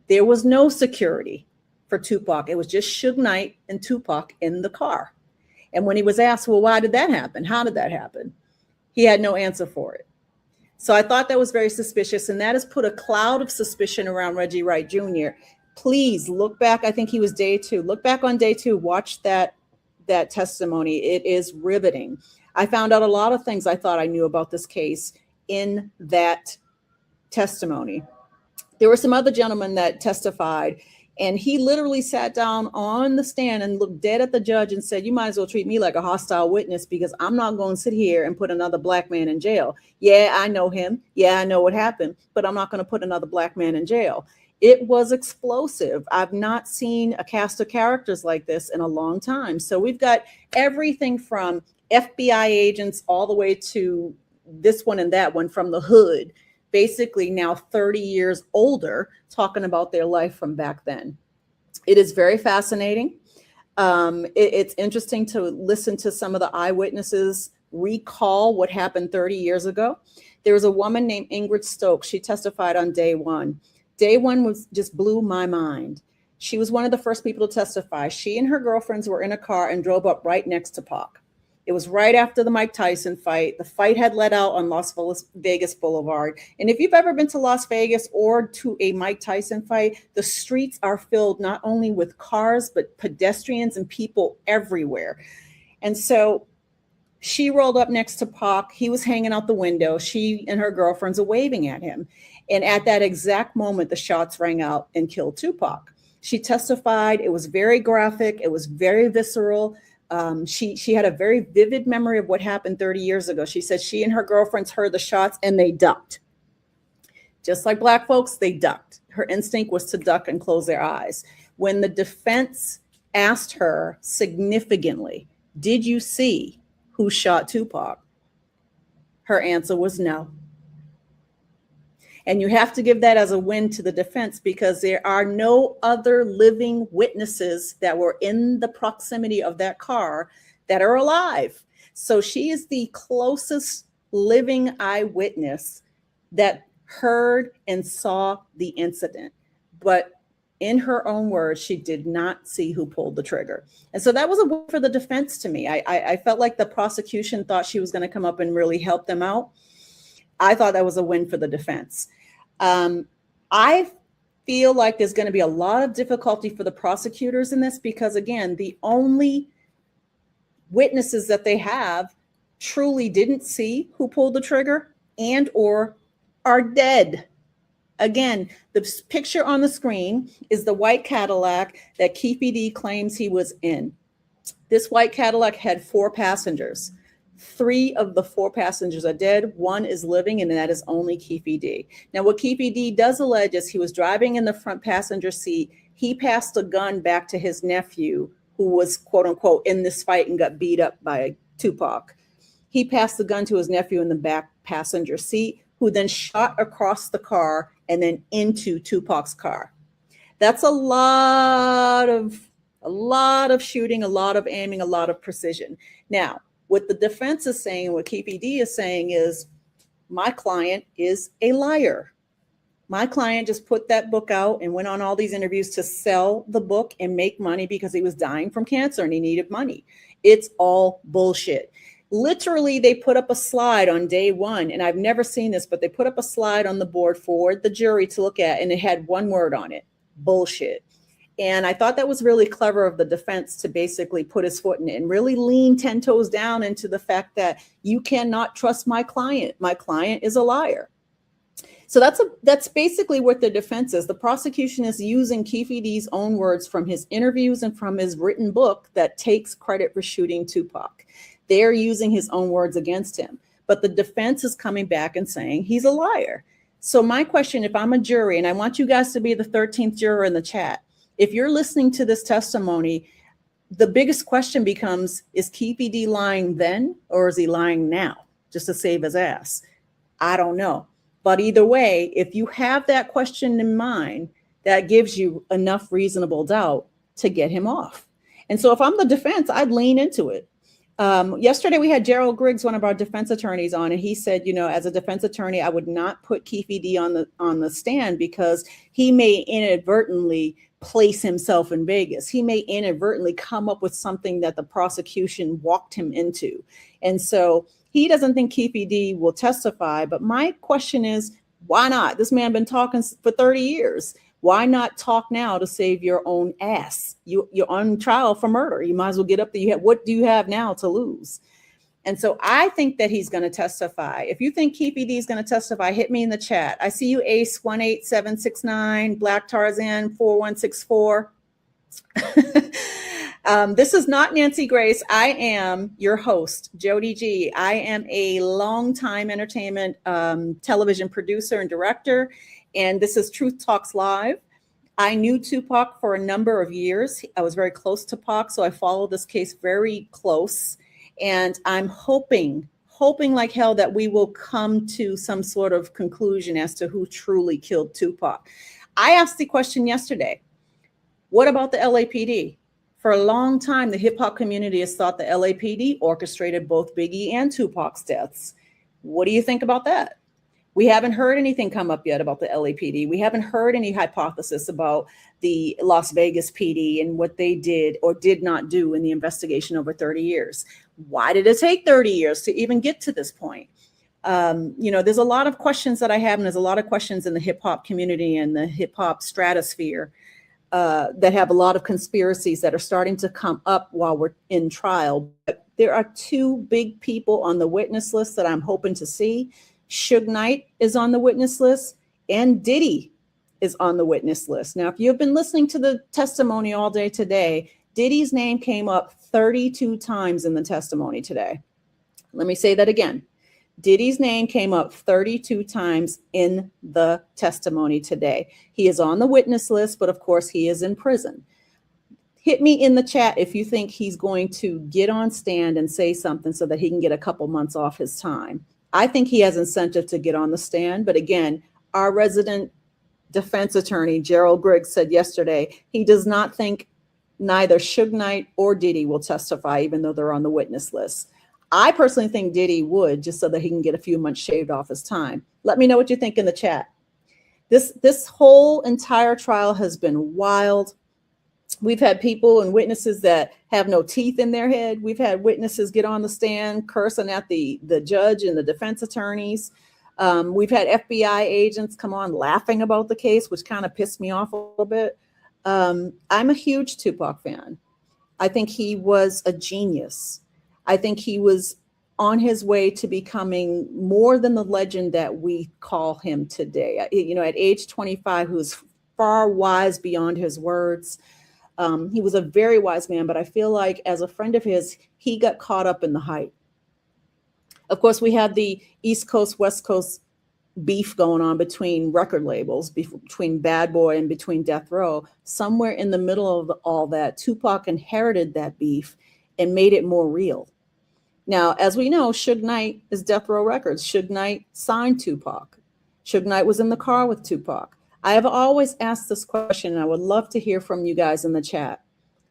there was no security for Tupac. It was just Suge Knight and Tupac in the car. And when he was asked, well, why did that happen? How did that happen? He had no answer for it. So I thought that was very suspicious, and that has put a cloud of suspicion around Reggie Wright Jr. Please look back. I think he was day 2. Look back on day 2. Watch that testimony. It is riveting. I found out a lot of things I thought I knew about this case in that testimony. There were some other gentlemen that testified, and he literally sat down on the stand and looked dead at the judge and said, you might as well treat me like a hostile witness, because I'm not going to sit here and put another black man in jail. Yeah, I know him. Yeah, I know what happened, but I'm not going to put another black man in jail. It was explosive. I've not seen a cast of characters like this in a long time. So we've got everything from FBI agents all the way to this one and that one from the hood, basically now 30 years older, talking about their life from back then. It is very fascinating. It's interesting to listen to some of the eyewitnesses recall what happened 30 years ago. There was a woman named Ingrid Stokes. She testified on day 1. Day 1 was just blew my mind. She was one of the first people to testify. She and her girlfriends were in a car and drove up right next to Pac. It was right after the Mike Tyson fight. The fight had let out on Las Vegas Boulevard. And if you've ever been to Las Vegas or to a Mike Tyson fight, the streets are filled not only with cars, but pedestrians and people everywhere. And so she rolled up next to Pac. He was hanging out the window. She and her girlfriends are waving at him. And at that exact moment, the shots rang out and killed Tupac. She testified. It was very graphic. It was very visceral. She had a very vivid memory of what happened 30 years ago. She said she and her girlfriends heard the shots and they ducked. Just like black folks, they ducked. Her instinct was to duck and close their eyes. When the defense asked her significantly, did you see who shot Tupac? Her answer was no. And you have to give that as a win to the defense, because there are no other living witnesses that were in the proximity of that car that are alive. So she is the closest living eyewitness that heard and saw the incident. But in her own words, she did not see who pulled the trigger. And so that was a win for the defense to me. I felt like the prosecution thought she was going to come up and really help them out. I thought that was a win for the defense. I feel like there's going to be a lot of difficulty for the prosecutors in this, because again, the only witnesses that they have truly didn't see who pulled the trigger and or are dead. Again, the picture on the screen is the white Cadillac that Keefe D claims he was in. This white Cadillac had 4 passengers. 3 of the 4 passengers are dead. 1 is living, and that is only Keefe D. Now, what Keefe D does allege is he was driving in the front passenger seat. He passed a gun back to his nephew, who was, quote unquote, in this fight and got beat up by Tupac. He passed the gun to his nephew in the back passenger seat, who then shot across the car and then into Tupac's car. That's a lot of shooting, a lot of aiming, a lot of precision. Now, what the defense is saying, what KPD is saying is, my client is a liar. My client just put that book out and went on all these interviews to sell the book and make money because he was dying from cancer and he needed money. It's all bullshit. Literally, they put up a slide on day 1, and I've never seen this, but they put up a slide on the board for the jury to look at, and it had one word on it: bullshit. And I thought that was really clever of the defense to basically put his foot in it and really lean 10 toes down into the fact that you cannot trust my client. My client is a liar. So that's basically what the defense is. The prosecution is using Keefe D's own words from his interviews and from his written book that takes credit for shooting Tupac. They're using his own words against him. But the defense is coming back and saying he's a liar. So my question, if I'm a jury, and I want you guys to be the 13th juror in the chat, if you're listening to this testimony, the biggest question becomes, is Keefe D lying then, or is he lying now just to save his ass? I don't know. But either way, if you have that question in mind, that gives you enough reasonable doubt to get him off. And so if I'm the defense, I'd lean into it. Yesterday we had Gerald Griggs, one of our defense attorneys, on, and he said, you know, as a defense attorney, I would not put Keefe D on the stand because he may inadvertently place himself in Vegas. He may inadvertently come up with something that the prosecution walked him into. And so he doesn't think Keefe D will testify. But my question is, why not? This man been talking for 30 years. Why not talk now to save your own ass? You're on trial for murder. You might as well get up there. What do you have now to lose? And so I think that he's going to testify. If you think Keefe D is going to testify, hit me in the chat. I see you, Ace 18769, Black Tarzan 4164. This is not Nancy Grace. I am your host, Jody G. I am a longtime entertainment television producer and director, and this is Truth Talks Live. I knew Tupac for a number of years. I was very close to Pac, so I followed this case very close. And I'm hoping like hell that we will come to some sort of conclusion as to who truly killed Tupac. I asked the question yesterday, what about the LAPD? For a long time, the hip hop community has thought the LAPD orchestrated both Biggie and Tupac's deaths. What do you think about that? We haven't heard anything come up yet about the LAPD. We haven't heard any hypothesis about the Las Vegas PD and what they did or did not do in the investigation over 30 years. Why did it take 30 years to even get to this point? You know, there's a lot of questions that I have, and there's a lot of questions in the hip hop community and the hip hop stratosphere that have a lot of conspiracies that are starting to come up while we're in trial. But there are two big people on the witness list that I'm hoping to see. Suge Knight is on the witness list, and Diddy is on the witness list. Now, if you've been listening to the testimony all day today, Diddy's name came up 32 times in the testimony today. Let me say that again. Diddy's name came up 32 times in the testimony today. He is on the witness list, but of course he is in prison. Hit me in the chat if you think he's going to get on stand and say something so that he can get a couple months off his time. I think he has incentive to get on the stand. But again, our resident defense attorney, Gerald Griggs, said yesterday he does not think neither Suge Knight or Diddy will testify, even though they're on the witness list. I personally think Diddy would, just so that he can get a few months shaved off his time. Let me know what you think in the chat. This whole entire trial has been wild. We've had people and witnesses that have no teeth in their head. We've had witnesses get on the stand cursing at the judge and the defense attorneys. We've had FBI agents come on laughing about the case, which kind of pissed me off a little bit. I'm a huge Tupac fan. I think he was a genius. I think he was on his way to becoming more than the legend that we call him today. You know, at age 25, he was far wise beyond his words. He was a very wise man, but I feel like as a friend of his, he got caught up in the hype. Of course, we had the East Coast, West Coast beef going on between record labels, between Bad Boy and between Death Row. Somewhere in the middle of all that, Tupac inherited that beef and made it more real. Now, as we know, Suge Knight is Death Row Records. Suge Knight signed Tupac. Suge Knight was in the car with Tupac. I have always asked this question, and I would love to hear from you guys in the chat.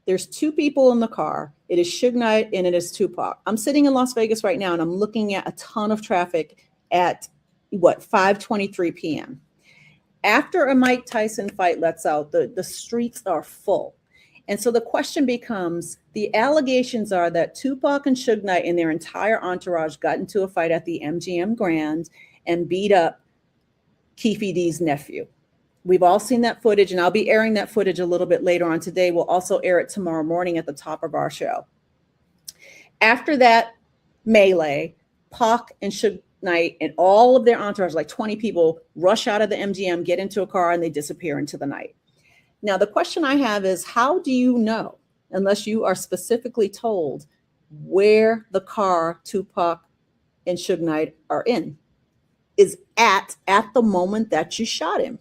There's two people in the car. It is Suge Knight and it is Tupac. I'm sitting in Las Vegas right now, and I'm looking at a ton of traffic at, 5:23 p.m. After a Mike Tyson fight lets out, the streets are full. And so the question becomes, the allegations are that Tupac and Suge Knight and their entire entourage got into a fight at the MGM Grand and beat up Keefe D's nephew. We've all seen that footage, and I'll be airing that footage a little bit later on today. We'll also air it tomorrow morning at the top of our show. After that melee, Pac and Suge Knight and all of their entourage, like 20 people, rush out of the MGM, get into a car, and they disappear into the night. Now, the question I have is, how do you know, unless you are specifically told, where the car Tupac and Suge Knight are in, is at the moment that you shot him?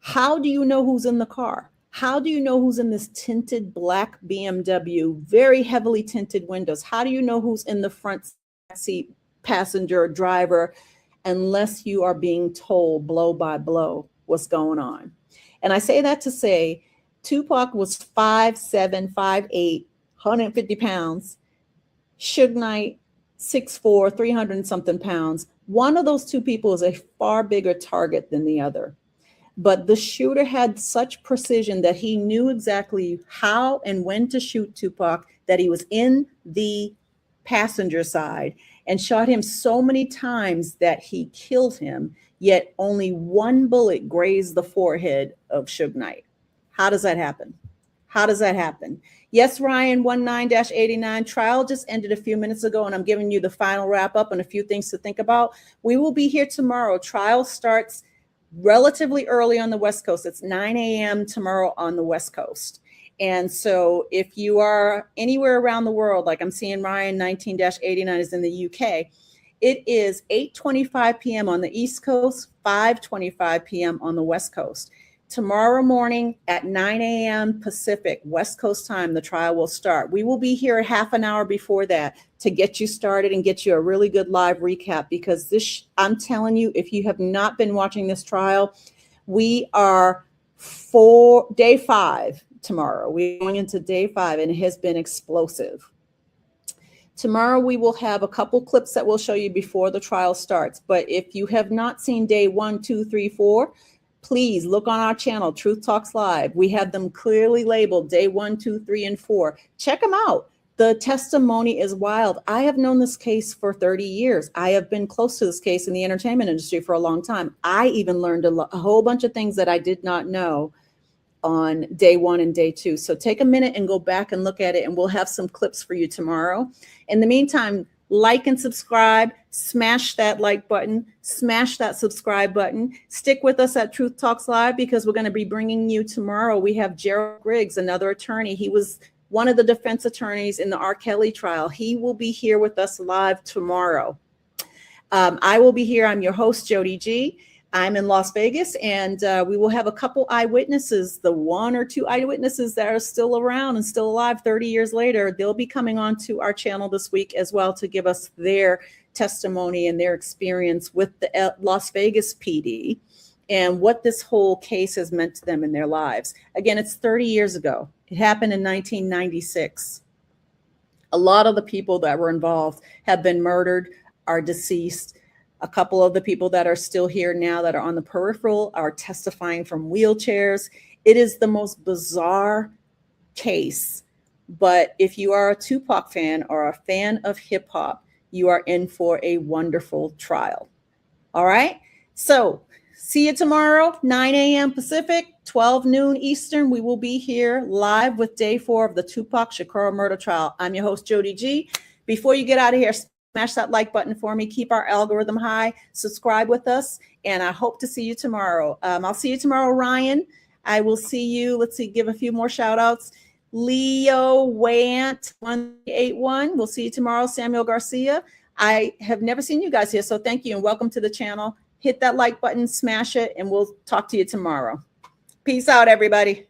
How do you know who's in the car? How do you know who's in this tinted black BMW, very heavily tinted windows? How do you know who's in the front seat, passenger or driver, unless you are being told blow by blow what's going on? And I say that to say Tupac was 5'7", 5'8", 150 pounds. Suge Knight, 6'4", 300 and something pounds. One of those two people is a far bigger target than the other. But the shooter had such precision that he knew exactly how and when to shoot Tupac, that he was in the passenger side and shot him so many times that he killed him, yet only one bullet grazed the forehead of Suge Knight. How does that happen? How does that happen? Yes, Ryan, 19-89 trial just ended a few minutes ago, and I'm giving you the final wrap up and a few things to think about. We will be here tomorrow. Trial starts relatively early on the West Coast. It's 9 a.m. tomorrow on the West Coast. And so if you are anywhere around the world, like I'm seeing Ryan, 19-89 is in the UK, it is 8:25 p.m. on the East Coast, 5:25 p.m. on the West Coast. Tomorrow morning at 9 a.m. Pacific, West Coast time, the trial will start. We will be here half an hour before that to get you started and get you a really good live recap, because this, I'm telling you, if you have not been watching this trial, we are for day 5 tomorrow. We're going into day 5 and it has been explosive. Tomorrow we will have a couple clips that we'll show you before the trial starts. But if you have not seen day 1, 2, 3, 4, please look on our channel, Truth Talks Live. We have them clearly labeled day 1, 2, 3, and 4. Check them out. The testimony is wild. I have known this case for 30 years. I have been close to this case in the entertainment industry for a long time. I even learned a whole bunch of things that I did not know on day 1 and day 2. So take a minute and go back and look at it, and we'll have some clips for you tomorrow. In the meantime, like and subscribe, smash that like button, smash that subscribe button. Stick with us at Truth Talks Live, because we're going to be bringing you tomorrow. We have Gerald Griggs, another attorney. He was one of the defense attorneys in the R. Kelly trial. He will be here with us live tomorrow. I will be here. I'm your host, Jody G. I'm in Las Vegas, and we will have a couple eyewitnesses, the 1 or 2 eyewitnesses that are still around and still alive 30 years later. They'll be coming on to our channel this week as well to give us their testimony and their experience with the Las Vegas PD and what this whole case has meant to them in their lives. Again, it's 30 years ago. It happened in 1996. A lot of the people that were involved have been murdered, are deceased. A couple of the people that are still here now that are on the peripheral are testifying from wheelchairs. It is the most bizarre case. But if you are a Tupac fan or a fan of hip hop, you are in for a wonderful trial. All right. So see you tomorrow, 9 a.m. Pacific, 12 noon Eastern. We will be here live with day 4 of the TUPAC SHAKUR murder trial. I'm your host, Jody G. Before you get out of here, smash that like button for me. Keep our algorithm high. Subscribe with us. And I hope to see you tomorrow. I'll see you tomorrow, Ryan. I will see you. Let's see, give a few more shout outs. Leo Want 181. We'll see you tomorrow. Samuel Garcia. I have never seen you guys here, so thank you and welcome to the channel. Hit that like button, smash it, and we'll talk to you tomorrow. Peace out, everybody.